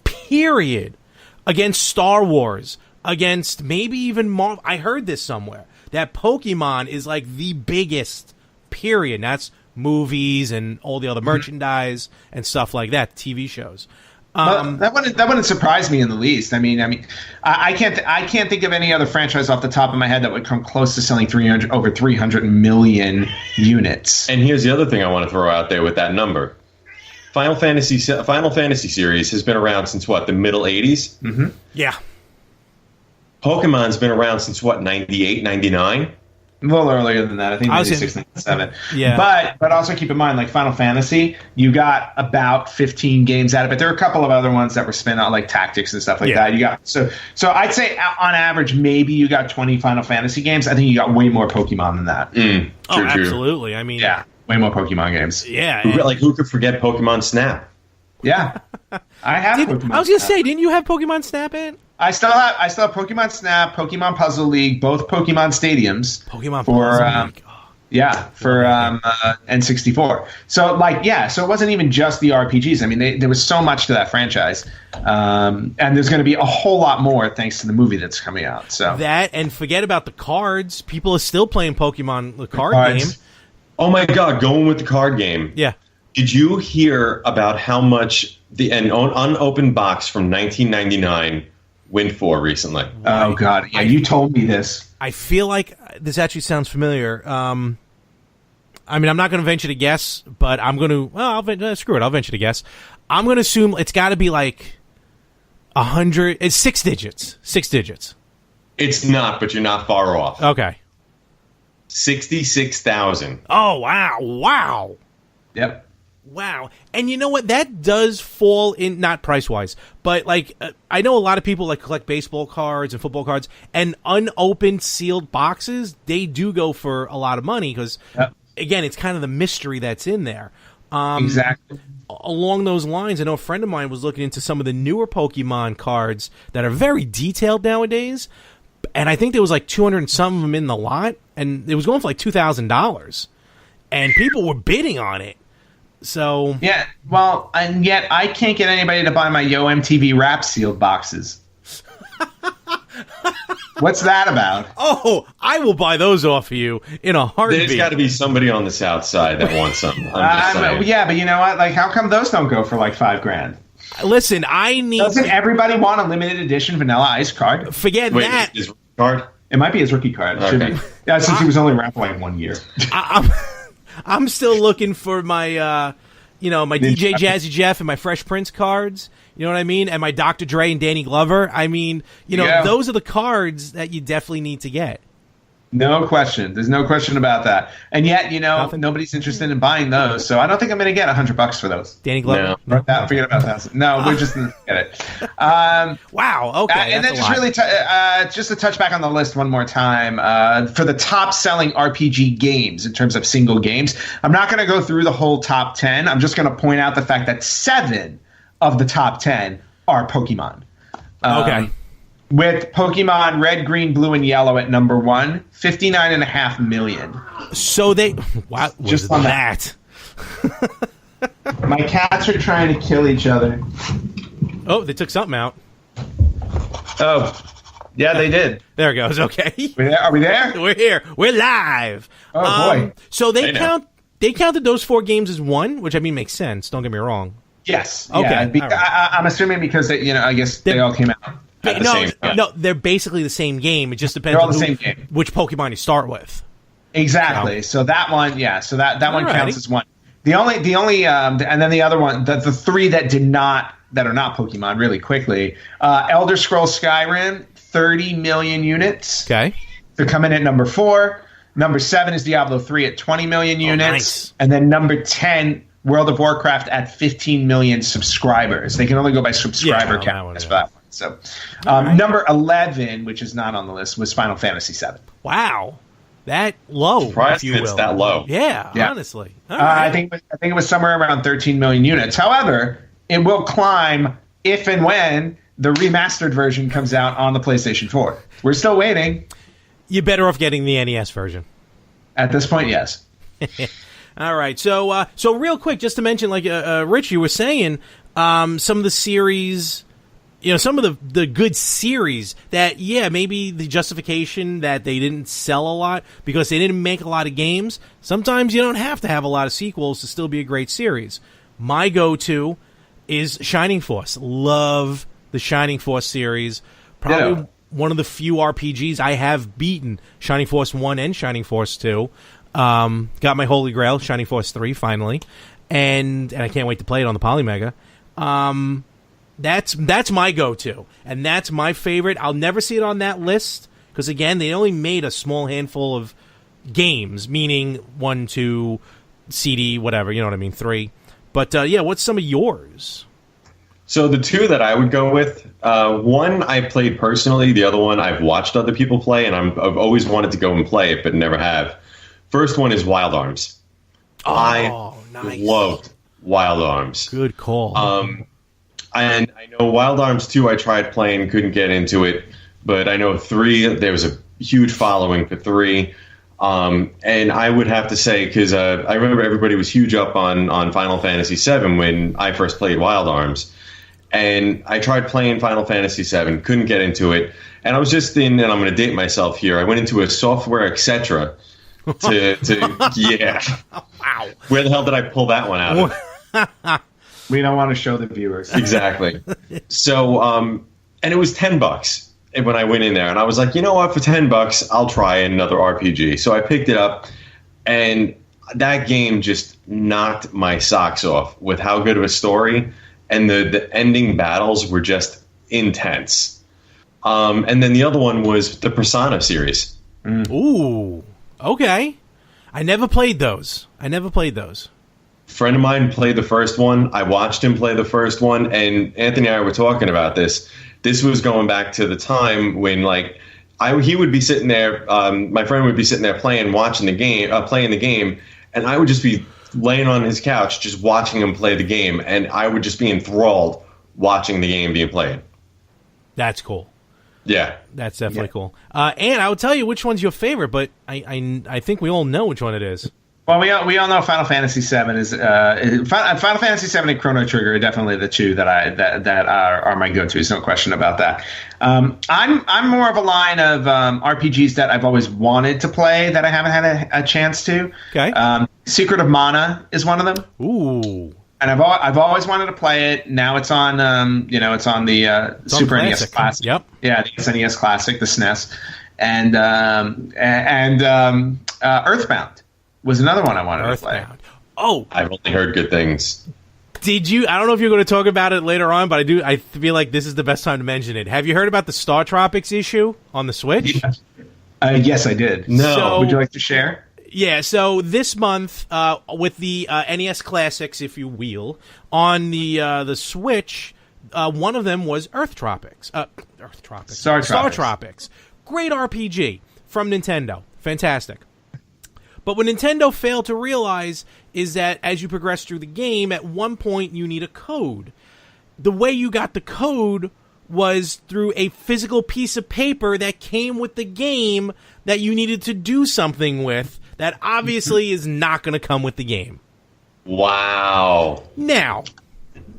period, against Star Wars, against maybe even Marvel. I heard this somewhere, that Pokemon is like the biggest, period. And that's movies and all the other merchandise and stuff like that, TV shows. That wouldn't surprise me in the least. I mean, I can't think of any other franchise off the top of my head that would come close to selling over 300 million units. And here's the other thing I want to throw out there with that number. Final Fantasy series has been around since what, the middle 80s? Yeah. Pokemon's been around since what, 98, 99? A little earlier than that. I think I was 96, 97. Yeah. But also keep in mind, like Final Fantasy, you got about 15 games out of it. There are a couple of other ones that were spin out, like Tactics and stuff like that. You got so I'd say on average, maybe you got 20 Final Fantasy games. I think you got way more Pokemon than that. True. Absolutely. I mean, yeah, way more Pokemon games. Yeah. Who could forget Pokemon Snap? Yeah, I have Pokemon. I was gonna say, didn't you have Pokemon Snap in? I still have Pokemon Snap, Pokemon Puzzle League, both Pokemon Stadiums. Pokemon Puzzle League. Yeah, for N64. So so it wasn't even just the RPGs. I mean, there was so much to that franchise, and there's going to be a whole lot more thanks to the movie that's coming out. So that, and forget about the cards. People are still playing Pokemon the card game. Oh my God, going with the card game. Yeah. Did you hear about how much an unopened box from 1999 went for recently? Oh God, yeah, you told me this. I feel like this actually sounds familiar. I mean, I'm not going to venture to guess, but I'm going to. Well, screw it. I'll venture to guess. I'm going to assume it's got to be like 100. It's 6 digits. 6 digits. It's not, but you're not far off. Okay. 66,000. Oh wow! Wow! Yep. Wow. And you know what? That does fall in, not price-wise, but like I know a lot of people like collect baseball cards and football cards, and unopened sealed boxes, they do go for a lot of money because, again, it's kind of the mystery that's in there. Exactly. Along those lines, I know a friend of mine was looking into some of the newer Pokemon cards that are very detailed nowadays, and I think there was like 200 and some of them in the lot, and it was going for like $2,000, and people were bidding on it. So yeah, well, and yet I can't get anybody to buy my Yo MTV Rap sealed boxes. What's that about? Oh, I will buy those off of you in a heartbeat. There's got to be somebody on the south side that wants some. Yeah, but you know what? Like, how come those don't go for like $5,000? Listen, I need. Doesn't everybody want a limited edition Vanilla Ice card? Forget that. His card? It might be his rookie card. It okay. should be. Yeah, since he was only around for like 1 year. I'm still looking for my, my DJ Jazzy Jeff and my Fresh Prince cards. You know what I mean? And my Dr. Dre and Danny Glover. I mean, those are the cards that you definitely need to get. No question. There's no question about that. And yet, nobody's interested in buying those. So I don't think I'm going to get $100 for those. Danny Glover? No. Forget about that. No, we're just going to get it. Wow. Okay. And then just to touch back on the list one more time, for the top selling RPG games in terms of single games, I'm not going to go through the whole top 10. I'm just going to point out the fact that 7 of the top 10 are Pokemon. Okay. With Pokemon Red, Green, Blue, and Yellow at number 1, 59.5 million. So they... What was just on that? My cats are trying to kill each other. Oh, they took something out. Oh, yeah, they did. There it goes. Okay. Are we there? We're here. We're live. Oh, boy. So they counted those 4 games as one, which I mean makes sense. Don't get me wrong. Yes. Okay. Yeah, I'm assuming because I guess they all came out. No, they're basically the same game. It just depends on which Pokemon you start with. Exactly. So that one, that one counts as one. The only, and then the other one, the 3 that are not Pokemon. Really quickly, Elder Scrolls Skyrim, 30 million units. Okay. They're coming at number 4. Number 7 is Diablo 3 at 20 million units, nice. And then number 10, World of Warcraft at 15 million subscribers. They can only go by subscriber count for that one. So, number 11, which is not on the list, was Final Fantasy VII. Wow, that low. Surprised it's that low. Yeah, honestly. All right. I think it was somewhere around 13 million units. However, it will climb if and when the remastered version comes out on the PlayStation 4. We're still waiting. You're better off getting the NES version. At this point, yes. All right. So real quick, just to mention, like Rich, you were saying, some of the series. Some of the good series that, maybe the justification that they didn't sell a lot because they didn't make a lot of games. Sometimes you don't have to have a lot of sequels to still be a great series. My go-to is Shining Force. Love the Shining Force series. Probably one of the few RPGs I have beaten. Shining Force 1 and Shining Force 2. Got my Holy Grail, Shining Force 3, finally. And I can't wait to play it on the Polymega. That's my go-to, and that's my favorite. I'll never see it on that list because, again, they only made a small handful of games, meaning 1, 2, CD, whatever, you know what I mean, 3. But yeah, what's some of yours? So the 2 that I would go with, one I played personally, the other one I've watched other people play, and I've always wanted to go and play it, but never have. First one is Wild Arms. Oh, nice. Loved Wild Arms. Good call. And I know Wild Arms 2 I tried playing, couldn't get into it, but I know 3, there was a huge following for 3. And I would have to say, because I remember everybody was huge up on Final Fantasy VII when I first played Wild Arms. And I tried playing Final Fantasy VII, couldn't get into it. And I was just and I'm going to date myself here, I went into a software, etc. Yeah. Wow. Where the hell did I pull that one out of? We don't want to show the viewers. Exactly. So, and it was $10 when I went in there, and I was like, you know what, for $10, I'll try another RPG. So I picked it up, and that game just knocked my socks off with how good of a story, and the ending battles were just intense. And then the other one was the Persona series. Ooh, okay. I never played those. Friend of mine played the first one. I watched him play the first one, and Anthony and I were talking about this. This was going back to the time when, like, he would be sitting there. My friend would be sitting there playing the game, and I would just be laying on his couch, just watching him play the game, and I would just be enthralled watching the game being played. That's cool. Yeah, that's definitely cool. And I will tell you which one's your favorite, but I think we all know which one it is. Well, we all know Final Fantasy VII is Final Fantasy VII and Chrono Trigger are definitely the 2 that are my go-tos. No question about that. I'm more of a line of RPGs that I've always wanted to play that I haven't had a chance to. Okay. Secret of Mana is one of them. Ooh. And I've always wanted to play it. Now it's on it's on the Super NES Classic. Yep. Yeah, the SNES Classic, the SNES, and Earthbound was another one I wanted to play. Oh, I've only heard good things. Did you? I don't know if you're going to talk about it later on, but I do. I feel like this is the best time to mention it. Have you heard about the Star Tropics issue on the Switch? Yes, I did. No. So, would you like to share? Yeah, so this month, with the NES Classics, if you will, on the Switch, one of them was Star Tropics. Great RPG from Nintendo. Fantastic. But what Nintendo failed to realize is that as you progress through the game, at one point you need a code. The way you got the code was through a physical piece of paper that came with the game that you needed to do something with that obviously is not going to come with the game. Wow. Now,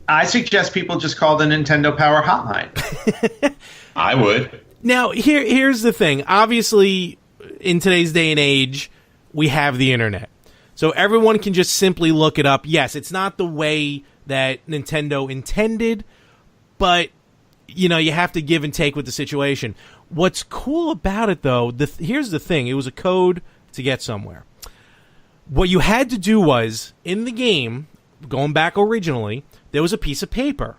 I suggest people just call the Nintendo Power Hotline. I would. Now, here's the thing. Obviously, in today's day and age, we have the internet. So everyone can just simply look it up. Yes, it's not the way that Nintendo intended, but, you know, you have to give and take with the situation. What's cool about it, though, here's the thing. It was a code to get somewhere. What you had to do was, in the game, going back originally, there was a piece of paper.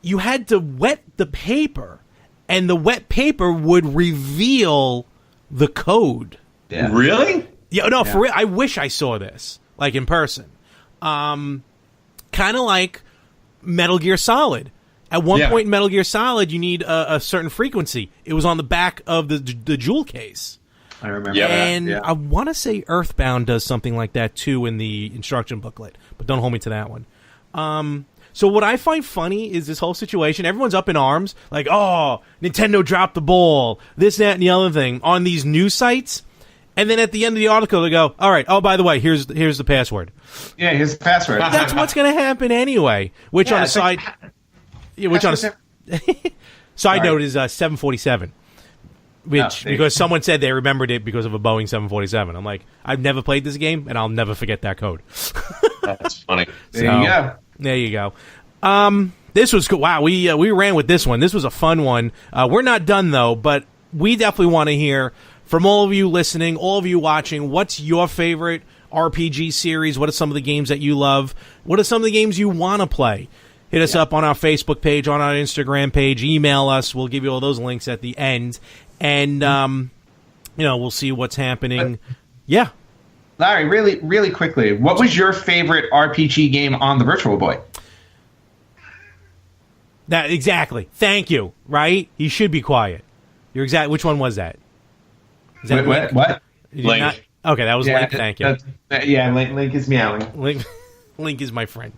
You had to wet the paper, and the wet paper would reveal the code. Yeah. Really? Yeah, no, for real. I wish I saw this, like, in person. Kind of like Metal Gear Solid. At one point in Metal Gear Solid, you need a certain frequency. It was on the back of the jewel case. I remember Yeah. that. And Yeah. I want to say Earthbound does something like that, too, in the instruction booklet. But don't hold me to that one. So what I find funny is this whole situation. Everyone's up in arms. Like, oh, Nintendo dropped the ball. This, that, and the other thing. On these news sites. And then at the end of the article, they go, all right, oh, by the way, here's the password. Yeah, here's the password. That's what's going to happen anyway. Which on a side... Side note is 747. Which, because someone said they remembered it because of a Boeing 747. I'm like, I've never played this game, and I'll never forget that code. That's funny. There you go. There you go. This was cool. Wow, we ran with this one. This was a fun one. We're not done, though, but we definitely want to hear from all of you listening, all of you watching, what's your favorite RPG series? What are some of the games that you love? What are some of the games you want to play? Hit us up on our Facebook page, on our Instagram page. Email us. We'll give you all those links at the end. And, we'll see what's happening. Yeah. Larry, really, really quickly, what was your favorite RPG game on the Virtual Boy? That exactly. Thank you. Right? He should be quiet. You're exact. Which one was that? Is that What? Link. Okay, that was Link. Thank you. Link is meowing. Link is my friend.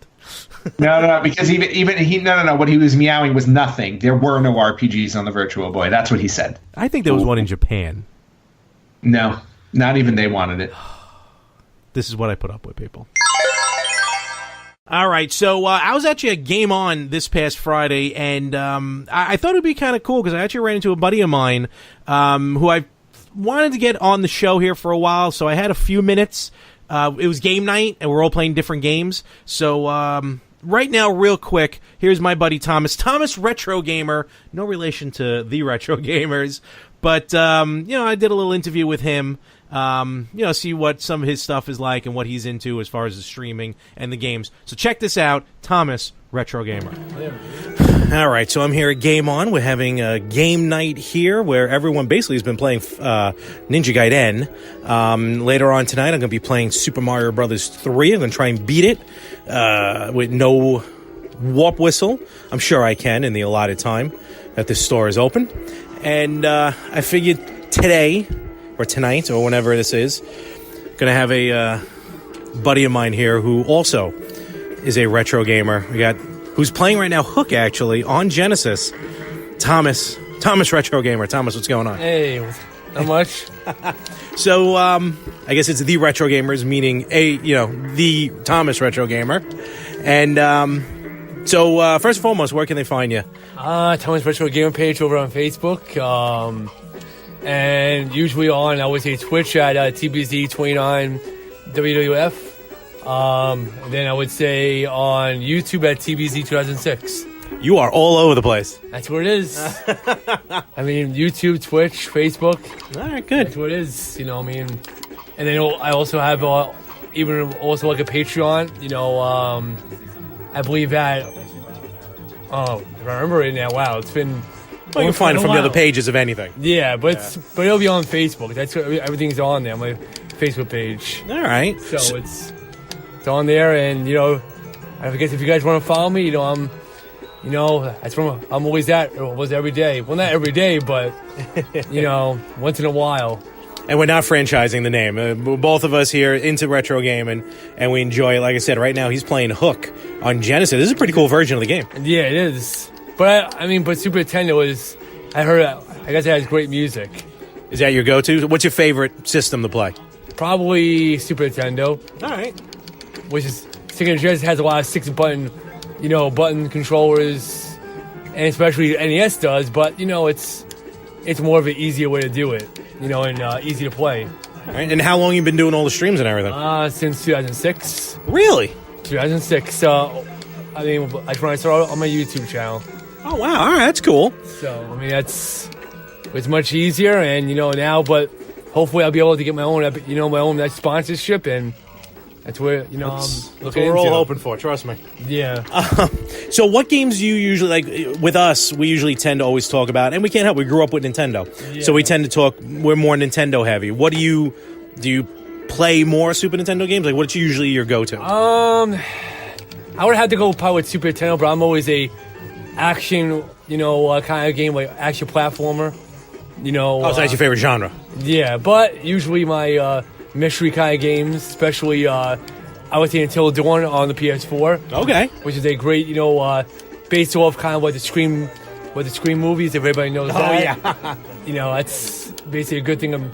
No, because even he no. What he was meowing was nothing. There were no RPGs on the Virtual Boy. That's what he said. I think there was one in Japan. No, not even they wanted it. This is what I put up with, people. All right, so I was actually at Game On this past Friday, and I thought it would be kind of cool because I actually ran into a buddy of mine who I wanted to get on the show here for a while, so I had a few minutes. It was game night, and we're all playing different games. So right now, real quick, here's my buddy Thomas. Thomas, Retro Gamer. No relation to the Retro Gamers. But, I did a little interview with him, see what some of his stuff is like and what he's into as far as the streaming and the games. So check this out, Thomas, Retro Gamer. All right, so I'm here at Game On. We're having a game night here where everyone basically has been playing Ninja Gaiden. Later on tonight, I'm going to be playing Super Mario Brothers 3. I'm going to try and beat it with no warp whistle. I'm sure I can in the allotted time that this store is open. And I figured today, or tonight, or whenever this is, going to have a buddy of mine here who also is a retro gamer. Who's playing right now Hook, actually, on Genesis. Thomas, Retro Gamer. Thomas, what's going on? Hey, not much. So, I guess it's the Retro Gamers, meaning the Thomas Retro Gamer. And so, first and foremost, where can they find you? Thomas Retro Gamer page over on Facebook. And usually on, I would say, Twitch at TBZ29 WWF. Then I would say on YouTube at TBZ 2006. You are all over the place. That's what it is. I mean, YouTube, Twitch, Facebook. All right, good. That's what it is. You know what I mean? And then I also have even also like a Patreon. I believe that. Oh, if I remember it now. Wow, it's been. Well, you can find it from the other pages of anything. Yeah, but it'll be on Facebook. That's everything's on there. My Facebook page. All right. So it's on there, and I guess if you guys want to follow me, I'm always every day. Well, not every day, but once in a while. And we're not franchising the name. We're both of us here into retro gaming, and we enjoy it. Like I said, right now he's playing Hook on Genesis. This is a pretty cool version of the game. Yeah, it is. But but Super Nintendo is. I guess it has great music. Is that your go-to? What's your favorite system to play? Probably Super Nintendo. All right. Which is Signature has a lot of 6-button, button controllers, and especially NES does. But it's more of an easier way to do it, and easy to play. All right. And how long you been doing all the streams and everything? Since 2006. Really? 2006. That's when I started on my YouTube channel. Oh wow! All right, that's cool. So it's much easier, and now, but hopefully I'll be able to get my own sponsorship, and that's where I'm looking that's what we're all hoping for. Trust me. Yeah. So, what games do you usually like? With us, we usually tend to always talk about, and we can't help. We grew up with Nintendo, so we tend to talk. We're more Nintendo heavy. What do you play more Super Nintendo games? Like, what's usually your go-to? I would have to go probably with Super Nintendo, but I'm always a action, kind of game, like action platformer. So that's your favorite genre? Yeah, but usually my mystery kind of games, especially I would say Until Dawn on the PS4. Okay. Which is a great, based off kind of what the Scream movies, if everybody knows that. Oh yeah. That's basically a good thing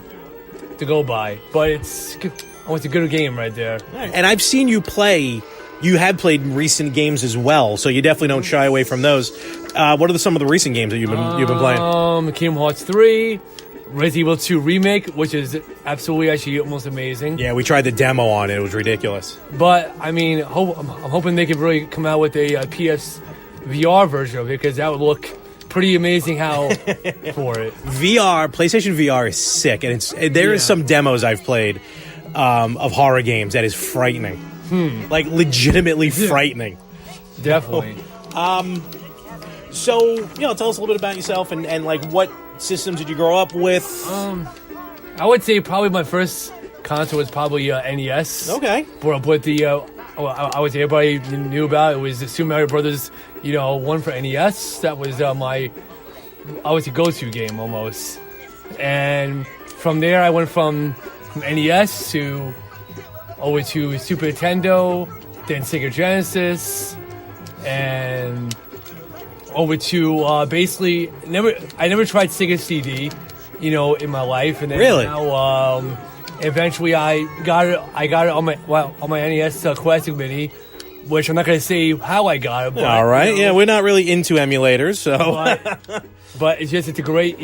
to go by, but it's a good game right there. And I've seen you play. You have played recent games as well, so you definitely don't shy away from those. What are some of the recent games that you've been playing? Kingdom Hearts 3, Resident Evil 2 Remake, which is absolutely actually almost amazing. Yeah, we tried the demo on it. It was ridiculous. But, I'm hoping they could really come out with a PS VR version of it, because that would look pretty amazing for it. PlayStation VR is sick, and there is some demos I've played of horror games that is frightening. Like, legitimately frightening. Definitely. So, tell us a little bit about yourself and like, what systems did you grow up with? I would say probably my first console was probably NES. Okay. But the I would say everybody knew about it was the Super Mario Brothers, one for NES. That was my go-to game almost. And from there, I went from NES over to Super Nintendo, then Sega Genesis, and over to basically I never tried Sega CD, in my life, and then really now eventually I got it on my NES Classic Mini, which I'm not going to say how I got it. But, all right, yeah, we're not really into emulators, so but it's a great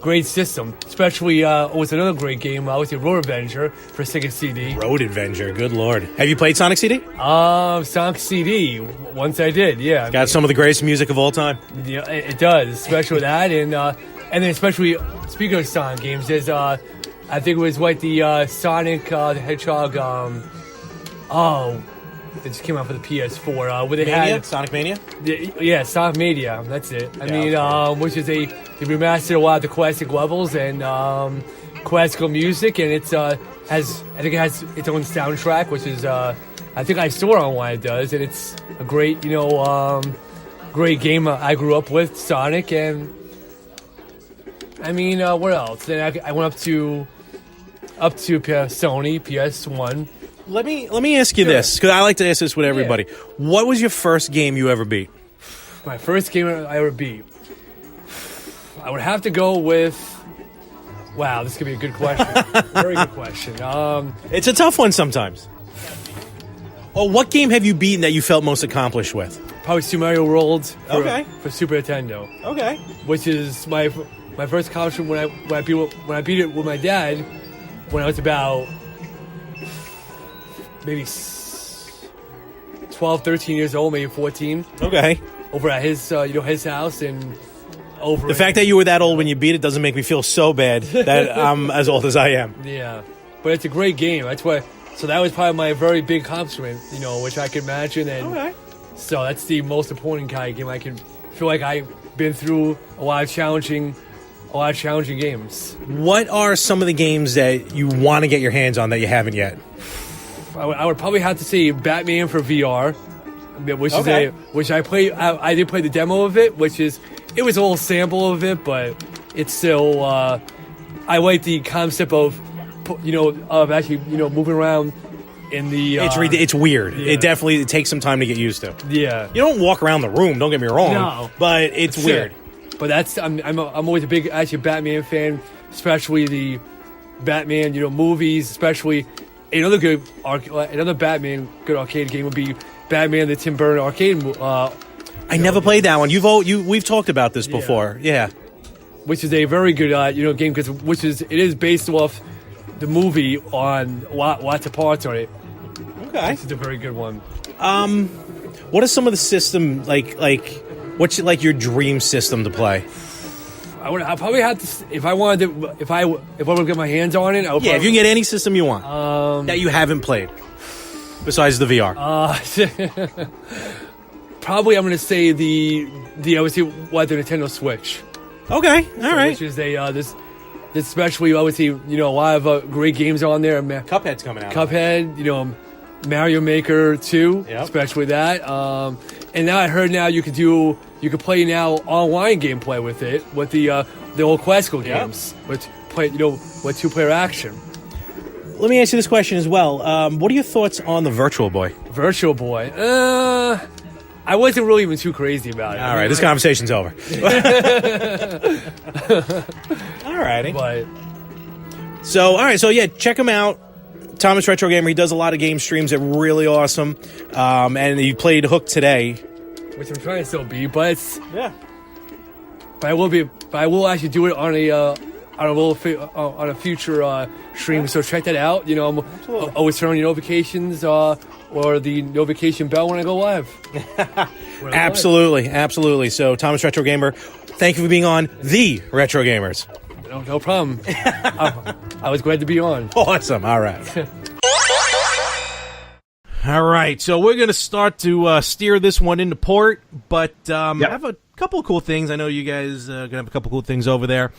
great system, especially was another great game. I would say Road Adventure for Sega CD. Road Adventure, good lord. Have you played Sonic CD? Sonic CD. Once I did, yeah. Got some of the greatest music of all time. Yeah, it does, especially with that, and then especially speaking of Sonic games, there's I think it was the Sonic the Hedgehog. It just came out for the PS4. Where they had Sonic Mania. Yeah, Sonic Mania. That's it. I mean, which is they remastered a lot of the classic levels and classical music, and it has its own soundtrack, which is I think I saw it on why it does, and it's a great great game I grew up with, Sonic, and I mean what else? Then I went up to Sony PS1. Let me ask you this, because I like to ask this with everybody. Yeah. What was your first game you ever beat? My first game I ever beat. I would have to go with. Wow, this could be a good question. Very good question. It's a tough one sometimes. Oh, what game have you beaten that you felt most accomplished with? Probably Super Mario World. For Super Nintendo. Okay. Which is my first accomplishment when I beat it with my dad when I was about maybe 12, 13 years old, maybe 14. Okay. Over at his his house and. The fact that you were that old when you beat it doesn't make me feel so bad that I'm as old as I am. Yeah, but it's a great game. That's why. So that was probably my very big accomplishment, which I can imagine. And so that's the most important kind of game. I can feel like I've been through a lot of challenging games. What are some of the games that you want to get your hands on that you haven't yet? I would probably have to say Batman for VR, which I played. I did play the demo of it, it was a little sample of it, but it's still. I like the concept of actually moving around in the. It's weird. Yeah. It takes some time to get used to. Yeah, you don't walk around the room. Don't get me wrong. No, but it's weird. But I'm always a big Batman fan, especially the Batman movies, especially. Another Batman good arcade game would be Batman the Tim Burton arcade. I never played that one. We've talked about this before. Yeah, which is a very good game because it is based off the movie on lots of parts on it. Okay, this is a very good one. What are some of the system like? What's your dream system to play? I probably have to if I wanted to if I would get my hands on it. If you can get any system you want that you haven't played besides the VR. Probably I'm going to say the Nintendo Switch. Okay, all right. Which is this especially obviously a lot of great games on there. Cuphead's coming out. Cuphead, Mario Maker 2, especially that. And now I heard you could play now online gameplay with it with the old classical games with with 2-player action. Let me ask you this question as well. What are your thoughts on the Virtual Boy? Virtual Boy. I wasn't really even too crazy about it. All right, this conversation's over. All righty. But so check him out. Thomas Retro Gamer. He does a lot of game streams that are really awesome. And he played Hook today, which I'm trying to still be, but it's But I will actually do it on a future stream. So check that out. I'm always turn on your notifications or the notification bell when I go live. Absolutely. So Thomas Retro Gamer, thank you for being on the Retro Gamers. No problem. I was glad to be on. Awesome. All right. All right. So we're going to start to steer this one into port, but I have a couple of cool things. I know you guys are going to have a couple of cool things over there.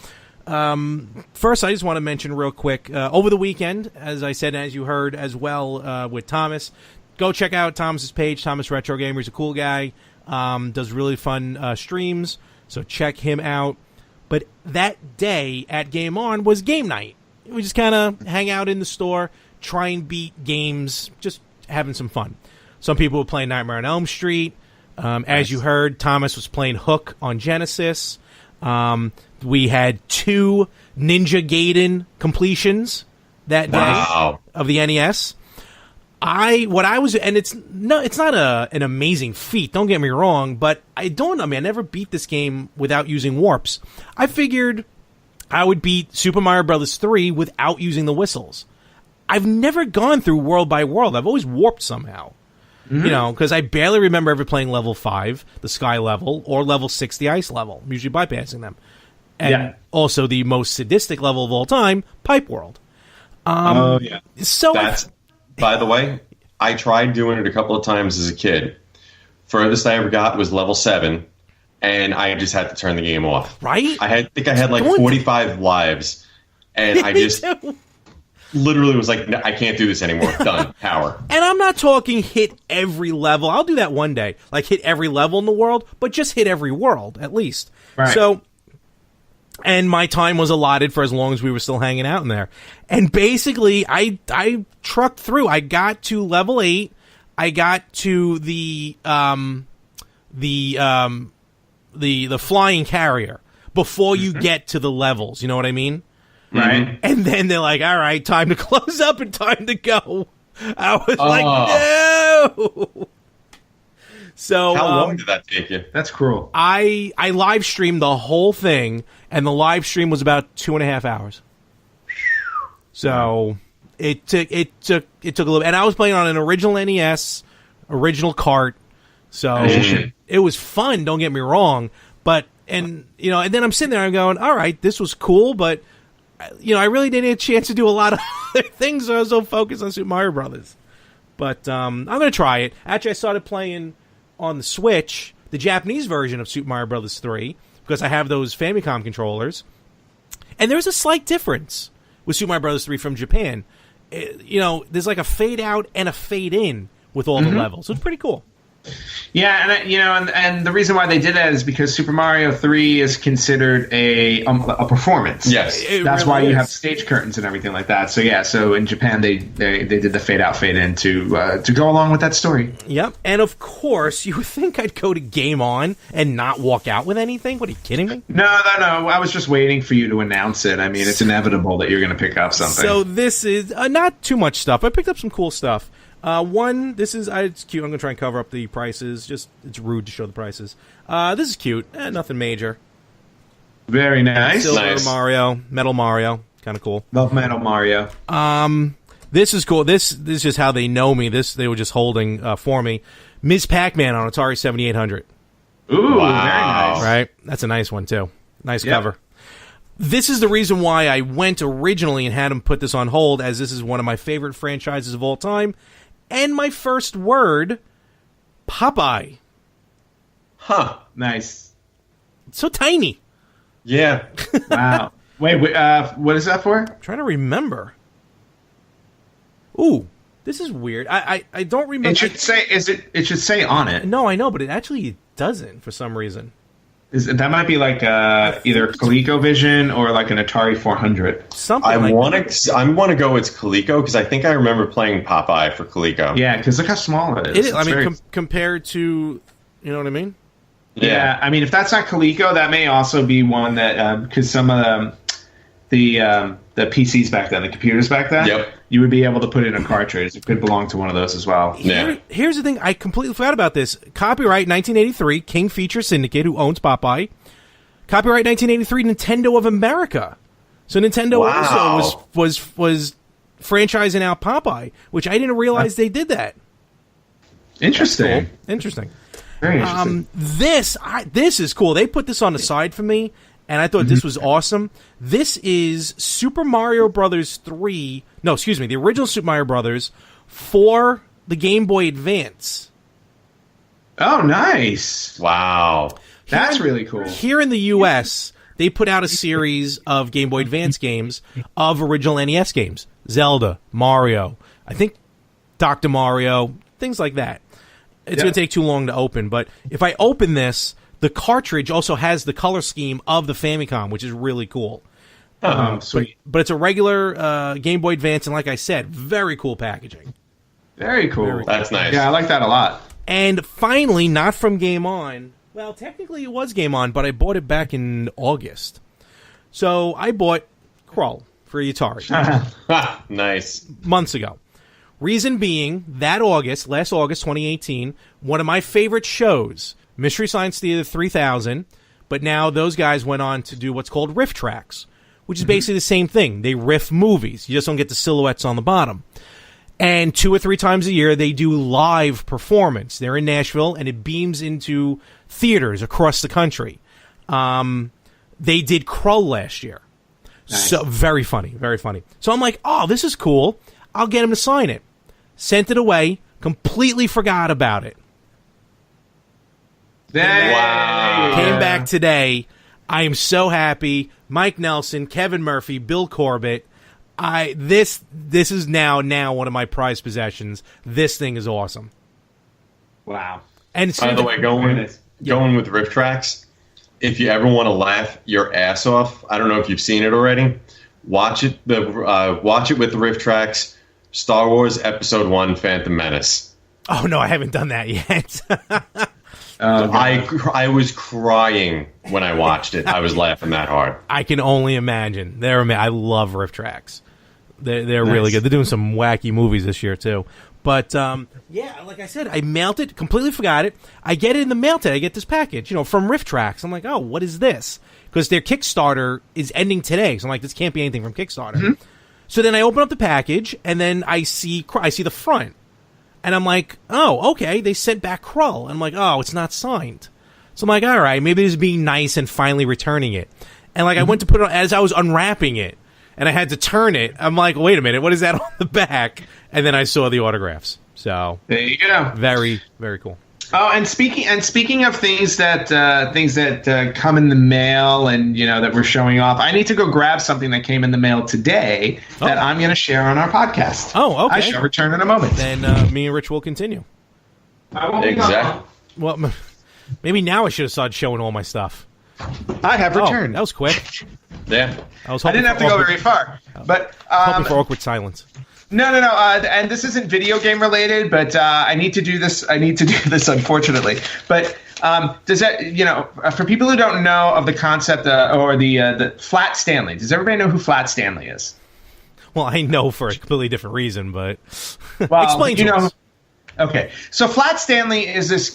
First, I just want to mention real quick, over the weekend, as I said, as you heard as well with Thomas, go check out Thomas's page. Thomas Retro Gamer. He's a cool guy. Does really fun streams, so check him out. But that day at Game On was game night. We just kind of hang out in the store, try and beat games, just having some fun. Some people were playing Nightmare on Elm Street. As you heard, Thomas was playing Hook on Genesis. We had 2 Ninja Gaiden completions that day of the NES. It's not an amazing feat, don't get me wrong, but I never beat this game without using warps. I figured I would beat Super Mario Bros. 3 without using the whistles. I've never gone through world by world. I've always warped somehow. Mm-hmm. Because I barely remember ever playing level 5, the sky level, or level 6, the ice level. I'm usually bypassing them. And also the most sadistic level of all time, Pipe World. So by the way, I tried doing it a couple of times as a kid. Furthest I ever got was level 7, and I just had to turn the game off. Right? I think I had like 45 lives, and I just literally was like, I can't do this anymore. Done. Power. And I'm not talking hit every level. I'll do that one day. Like hit every level in the world, but just hit every world at least. Right. So, and my time was allotted for as long as we were still hanging out in there. And basically, I trucked through. I got to level 8. I got to the flying carrier before you get to the levels. You know what I mean? Right. And then they're like, all right, time to close up and time to go. I was like, no. So how long did that take you? That's cruel. I live streamed the whole thing, and the live stream was about 2.5 hours. So it took a little, and I was playing on an original NES, original cart. So it was fun. Don't get me wrong, and then I'm sitting there, I'm going, all right, this was cool, but I really didn't get a chance to do a lot of other things. So I was so focused on Super Mario Brothers. But I'm going to try it. Actually, I started playing on the Switch, the Japanese version of Super Mario Bros. 3, because I have those Famicom controllers. And there's a slight difference with Super Mario Bros. 3 from Japan. There's like a fade out and a fade in with all the levels. So it's pretty cool. Yeah, and the reason why they did that is because Super Mario 3 is considered a performance. Yes, that's really why you have stage curtains and everything like that. So yeah, so in Japan they did the fade out, fade in to go along with that story. Yep, and of course you would think I'd go to Game On and not walk out with anything. What, are you kidding me? No. I was just waiting for you to announce it. I mean, it's inevitable that you're going to pick up something. So this is not too much stuff. I picked up some cool stuff. It's cute. I'm going to try and cover up the prices. It's rude to show the prices. This is cute. Nothing major. Very nice. Silver Mario, Metal Mario. Kind of cool. Love Metal Mario. This is cool. This is just how they know me. They were just holding for me. Ms. Pac-Man on Atari 7800. Ooh, wow. Very nice. Right? That's a nice one, too. Nice cover. This is the reason why I went originally and had them put this on hold, as this is one of my favorite franchises of all time. And my first word, Popeye. Huh. Nice. It's so tiny. Yeah. Wow. Wait, what is that for? I'm trying to remember. Ooh, this is weird. I don't remember. It should say on it. No, I know, but it actually doesn't for some reason. That might be like either ColecoVision or like an Atari 400. Something. I want to go. It's Coleco because I think I remember playing Popeye for Coleco. Yeah, because look how small it is. It is. Compared to, you know what I mean? Yeah, I mean, if that's not Coleco, that may also be one that because some of the PCs back then, the computers back then, you would be able to put in a cartridge. It could belong to one of those as well. Here's the thing. I completely forgot about this. Copyright 1983, King Feature Syndicate, who owns Popeye. Copyright 1983, Nintendo of America. So Nintendo also was franchising out Popeye, which I didn't realize they did that. Interesting. Cool. Interesting. Very interesting. This is cool. They put this on the side for me, and I thought this was awesome. This is Super Mario Brothers 3. No, excuse me, the original Super Mario Brothers for the Game Boy Advance. Oh, nice. Wow. That's really cool. Here in the U.S., they put out a series of Game Boy Advance games of original NES games. Zelda, Mario, I think Dr. Mario, things like that. It's going to take too long to open, but if I open this, the cartridge also has the color scheme of the Famicom, which is really cool. Sweet. But it's a regular Game Boy Advance, and like I said, very cool packaging. Very cool. That's nice. Yeah, I like that a lot. And finally, not from Game On. Well, technically it was Game On, but I bought it back in August. So I bought Krull for Atari. Nice. Months ago. Reason being, last August 2018, one of my favorite shows, Mystery Science Theater 3000, but now those guys went on to do what's called riff tracks, which is basically the same thing. They riff movies. You just don't get the silhouettes on the bottom. And 2 or 3 times a year, they do live performance. They're in Nashville, and it beams into theaters across the country. They did Krull last year. Nice. So very funny, very funny. So I'm like, oh, this is cool. I'll get him to sign it. Sent it away. Completely forgot about it. Wow. Came back today. I am so happy. Mike Nelson, Kevin Murphy, Bill Corbett. This is now one of my prized possessions. This thing is awesome. Wow. And it's By the way, going with riff tracks, if you ever want to laugh your ass off, I don't know if you've seen it already. Watch it. Watch it with the riff tracks. Star Wars Episode 1: Phantom Menace. Oh no, I haven't done that yet. I was crying when I watched it. I was laughing that hard. I can only imagine. I love riff tracks. They're really good. They're doing some wacky movies this year too. But yeah, like I said, I mailed it. Completely forgot it. I get it in the mail today. I get this package, from Riff Tracks. I'm like, oh, what is this? Because their Kickstarter is ending today. So I'm like, this can't be anything from Kickstarter. Mm-hmm. So then I open up the package, and then I see the front. And I'm like, oh, okay, they sent back Krull. And I'm like, oh, it's not signed. So I'm like, all right, maybe this is being nice and finally returning it. And I went to put it on, as I was unwrapping it, and I had to turn it. I'm like, wait a minute, what is that on the back? And then I saw the autographs. So there you go. Very, very cool. Oh, and speaking of things that come in the mail and that we're showing off, I need to go grab something that came in the mail today that I'm going to share on our podcast. Oh, okay. I shall return in a moment. Then me and Rich will continue. I won't Exactly. Well, maybe now I should have started showing all my stuff. I have returned. That was quick. Yeah. I didn't have to go very far, but hoping for awkward silence. No. And this isn't video game related, but I need to do this. Unfortunately. But does that, for people who don't know of the concept or the Flat Stanley, does everybody know who Flat Stanley is? Well, I know for a completely different reason, but explain to us. Okay, so Flat Stanley is this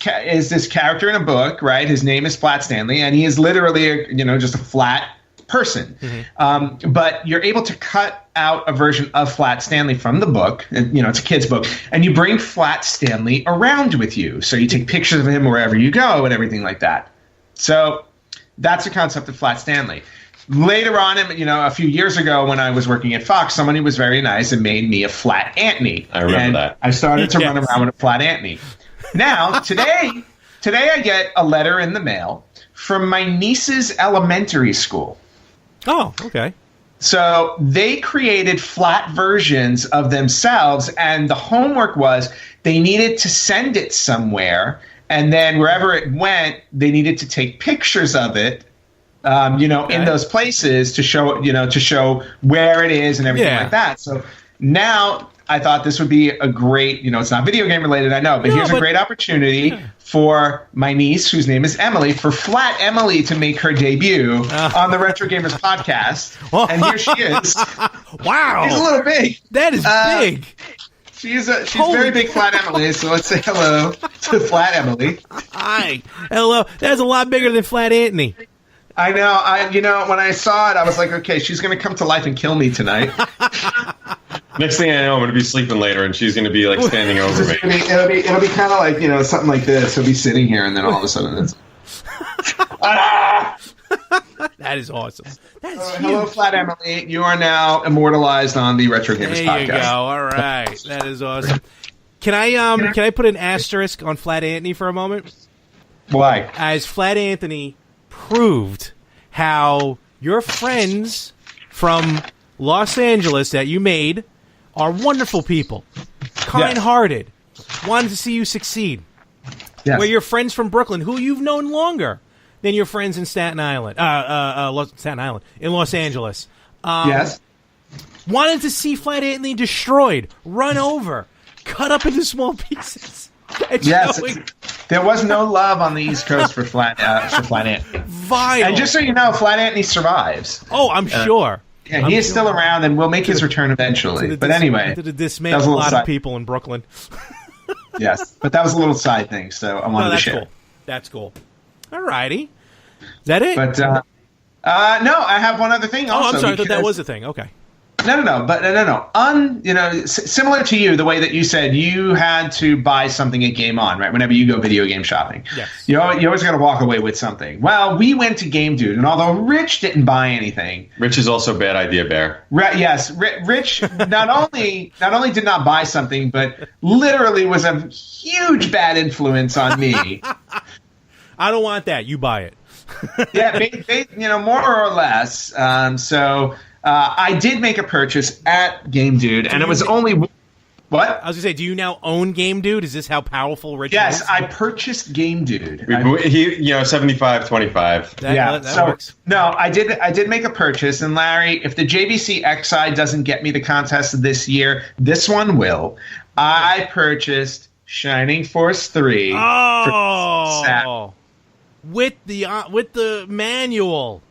character in a book, right? His name is Flat Stanley, and he is literally just a flat person. Mm-hmm. But you're able to cut out a version of Flat Stanley from the book. And, it's a kid's book, and you bring Flat Stanley around with you. So you take pictures of him wherever you go and everything like that. So that's the concept of Flat Stanley. Later on, a few years ago when I was working at Fox, somebody was very nice and made me a Flat Antony. I remember that. I started to run around with a Flat Antony. Now, today I get a letter in the mail from my niece's elementary school. Oh, okay. So they created flat versions of themselves, and the homework was they needed to send it somewhere, and then wherever it went, they needed to take pictures of it. In those places to show where it is and everything like that. So now I thought this would be a great, it's not video game related, I know, but here's a great opportunity for my niece, whose name is Emily, for Flat Emily to make her debut on the Retro Gamers podcast. And here she is. Wow. She's a little big. That is big. She's very big, Flat Emily, so let's say hello to Flat Emily. Hi. Hello. That's a lot bigger than Flat Antony. I know. When I saw it, I was like, okay, she's going to come to life and kill me tonight. Next thing I know, I'm going to be sleeping later, and she's going to be standing over me. It'll be kind of like something like this. He'll be sitting here, and then all of a sudden it's. That is awesome. That is huge. Hello, Flat Emily. You are now immortalized on the Retro Gamers podcast. There you go. All right, that is awesome. Can I put an asterisk on Flat Antony for a moment? Why? As Flat Antony proved how your friends from Los Angeles that you made are wonderful people, kind-hearted, wanted to see you succeed. Yes. Where your friends from Brooklyn, who you've known longer than your friends in Staten Island, in Los Angeles, Yes. wanted to see Flat Anthony destroyed, run over, cut up into small pieces. Yes. There was no love on the East Coast for Flat Anthony. Vile. And just so you know, Flat Anthony survives. Oh, I'm sure. Yeah, he is still around and will make his return eventually. But anyway, to dismantle a lot of people in Brooklyn. Yes, but that was a little side thing, so I wanted to share. Cool. That's cool. All righty. Is that it? But no, I have one other thing. Also, I'm sorry. I thought that was the thing. Okay. No. But no. Similar to you, the way that you said you had to buy something at Game On, right? Whenever you go video game shopping, yes. You always got to walk away with something. Well, we went to Game Dude, and although Rich didn't buy anything, Rich is also a bad idea, Bear. yes, Rich not only did not buy something, but literally was a huge bad influence on me. I don't want that. You buy it. Yeah, more or less. So I did make a purchase at Game Dude, and it was only what? I was gonna say, do you now own Game Dude? Is this how powerful Rich is? Yes, I purchased Game Dude. He 75-25. That works. No, I did make a purchase, and Larry, if the JVC XI doesn't get me the contest this year, this one will. I purchased Shining Force 3. Oh, with the manual.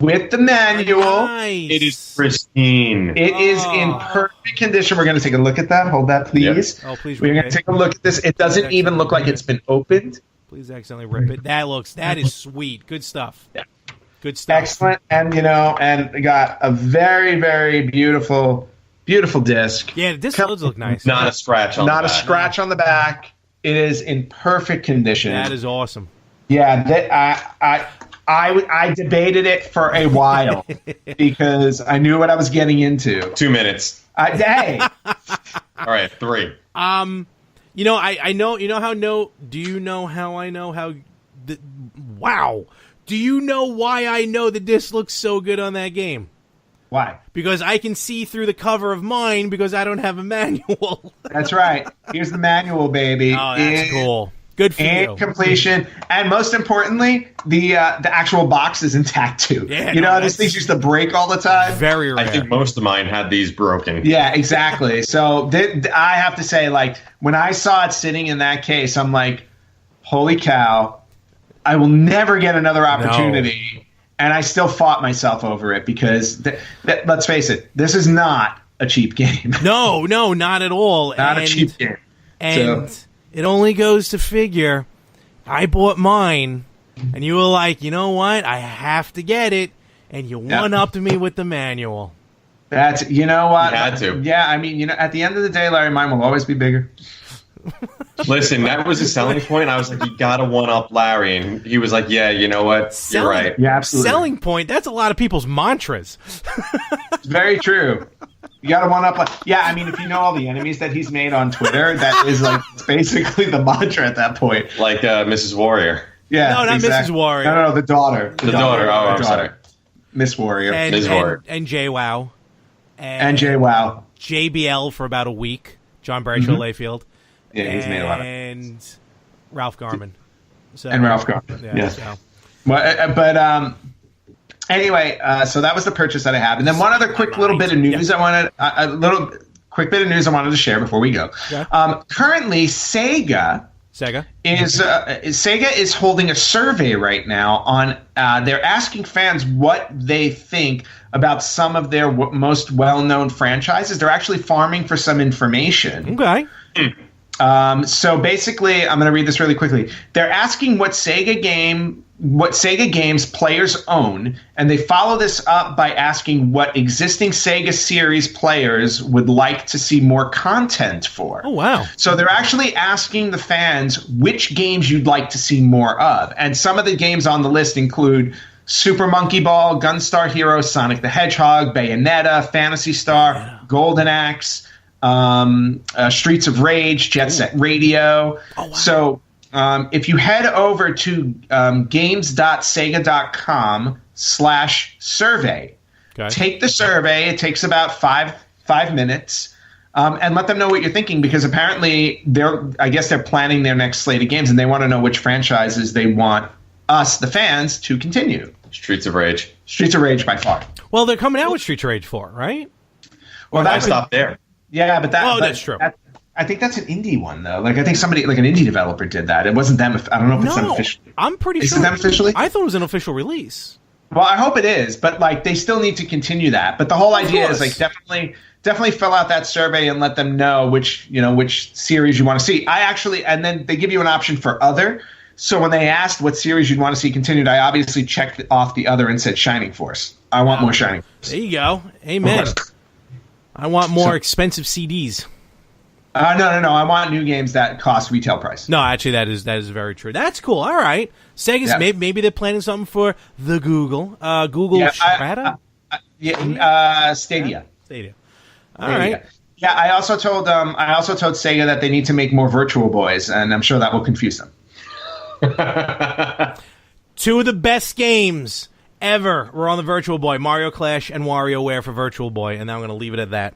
With the manual. Nice. It is pristine. It is in perfect condition. We're going to take a look at that. Hold that, please. Yep. Oh, please. We're going to take a look at this. It doesn't even look like it's been opened. Please accidentally rip it. That is sweet. Good stuff. Yeah. Good stuff. Excellent. And and got a very, very beautiful disc. Yeah, the disc does look nice. Not a scratch on the back. Not a scratch on the back. It is in perfect condition. That is awesome. Yeah, I debated it for a while because I knew what I was getting into. 2 minutes. Hey. All right, 3. I know. You know how? Do you know how I know how? Wow. Do you know why I know that this looks so good on that game? Why? Because I can see through the cover of mine because I don't have a manual. That's right. Here's the manual, baby. Oh, that's cool. Good for you. Completion, and most importantly, the actual box is intact too. Yeah, these things used to break all the time. Very rare. I think most of mine had these broken. Yeah, exactly. So I have to say, like, when I saw it sitting in that case, I'm like, holy cow, I will never get another opportunity. No. And I still fought myself over it because, let's face it, this is not a cheap game. No, not at all. Not a cheap game. And it only goes to figure, I bought mine, and you were like, you know what? I have to get it, and you one-upped me with the manual. That's, you know what? You had to. Yeah, I mean, at the end of the day, Larry, mine will always be bigger. Listen, that was a selling point. I was like, you got to one-up Larry. And he was like, yeah, you know what? You're right. Yeah, absolutely. Selling point, that's a lot of people's mantras. It's very true. You got to one-up. Yeah, I mean, if you know all the enemies that he's made on Twitter, that is like it's basically the mantra at that point. Like Mrs. Warrior. Yeah. No, not exactly. Mrs. Warrior. No, the daughter. The daughter. Oh, I'm sorry. Miss Warrior. Ms. Warrior. And JWoww. And JWoww. JBL for about a week. John Bradshaw Layfield. Yeah, he's made a lot of. And Ralph Garman. And Ralph Garman. Yeah. So. Well, but anyway, so that was the purchase that I have, and then one other quick little bit of news I wanted to share before we go. Yeah. Currently, Sega is holding a survey right now on. They're asking fans what they think about some of their most well-known franchises. They're actually farming for some information. Okay. So basically, I'm going to read this really quickly. They're asking what Sega games players own, and they follow this up by asking what existing Sega series players would like to see more content for. Oh, wow. So they're actually asking the fans which games you'd like to see more of. And some of the games on the list include Super Monkey Ball, Gunstar Heroes, Sonic the Hedgehog, Bayonetta, Phantasy Star, Golden Axe, Streets of Rage, Jet Set Radio. Oh, wow. So if you head over to games.sega.com/survey, facebook.com/survey. Okay. Take the survey. It takes about five minutes. And let them know what you're thinking, because apparently they're planning their next slate of games, and they want to know which franchises they want us, the fans, to continue. Streets of Rage. Streets of Rage by far. Well, they're coming out with Streets of Rage 4, right? Well, I stopped there. Yeah, but that's true. I think that's an indie one, though. Like, I think somebody, like an indie developer, did that. It wasn't them. I don't know if it's them officially. I'm pretty sure. Is it them officially? I thought it was an official release. Well, I hope it is, but like they still need to continue that. But the whole idea is like definitely fill out that survey and let them know which series you want to see. And then they give you an option for other. So when they asked what series you'd want to see continued, I obviously checked off the other and said Shining Force. I want more Shining Force. There you go. Amen. I want more expensive CDs. No. I want new games that cost retail price. No, actually, that is very true. That's cool. All right. Sega's maybe they're planning something for the Google. Strata? Stadia. Stadia. All right. Yeah, I also told Sega that they need to make more Virtual Boys, and I'm sure that will confuse them. Two of the best games ever were on the Virtual Boy: Mario Clash and WarioWare for Virtual Boy, and now I'm going to leave it at that.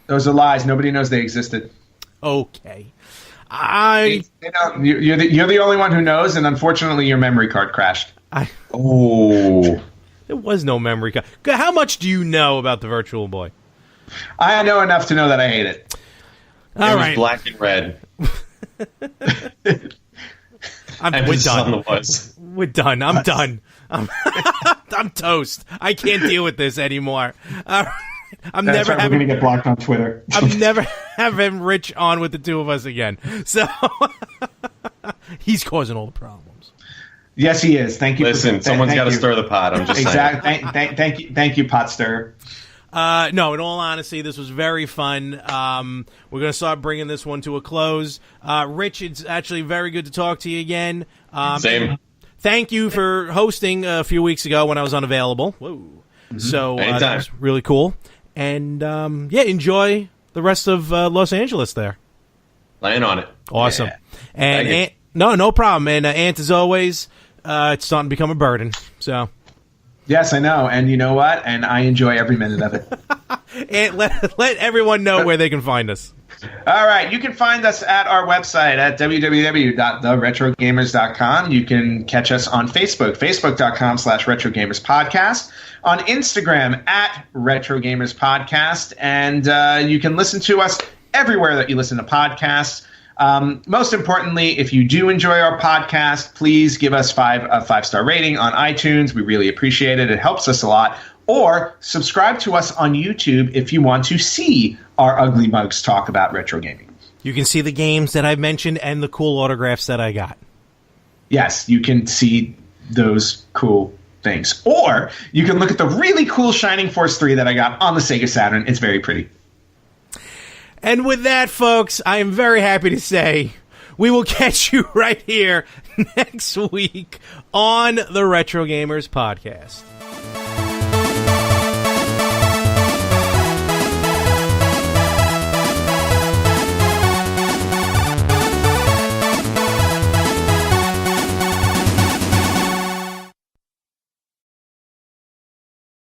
Those are lies. Nobody knows they existed. Okay. You're the only one who knows, and unfortunately, your memory card crashed. There was no memory card. How much do you know about the Virtual Boy? I know enough to know that I hate it. All right. It was black and red. We're done. We're done. I'm done. I'm toast. I can't deal with this anymore. We're going to get blocked on Twitter. I'm never having Rich on with the two of us again. So he's causing all the problems. Yes, he is. Thank you. Listen, someone's got to stir the pot. I'm just saying. Thank you, pot stirrer. No, in all honesty, this was very fun. We're going to start bringing this one to a close. Rich, it's actually very good to talk to you again. Same. Thank you for hosting a few weeks ago when I was unavailable. Whoa. Mm-hmm. So that was really cool. And, enjoy the rest of Los Angeles there. Laying on it. Awesome. Yeah. And no problem. And Ant, as always, it's starting to become a burden. So. Yes, I know. And you know what? And I enjoy every minute of it. And let everyone know where they can find us. All right. You can find us at our website at www.theretrogamers.com. You can catch us on Facebook, facebook.com/retrogamerspodcast, on Instagram at retrogamerspodcast, and you can listen to us everywhere that you listen to podcasts. Most importantly, if you do enjoy our podcast, please give us a 5-star rating on iTunes. We really appreciate it. It helps us a lot. Or subscribe to us on YouTube if you want to see our ugly mugs talk about retro gaming. You can see the games that I mentioned and the cool autographs that I got. Yes, you can see those cool things. Or you can look at the really cool Shining Force 3 that I got on the Sega Saturn. It's very pretty. And with that, folks, I am very happy to say we will catch you right here next week on the Retro Gamers Podcast.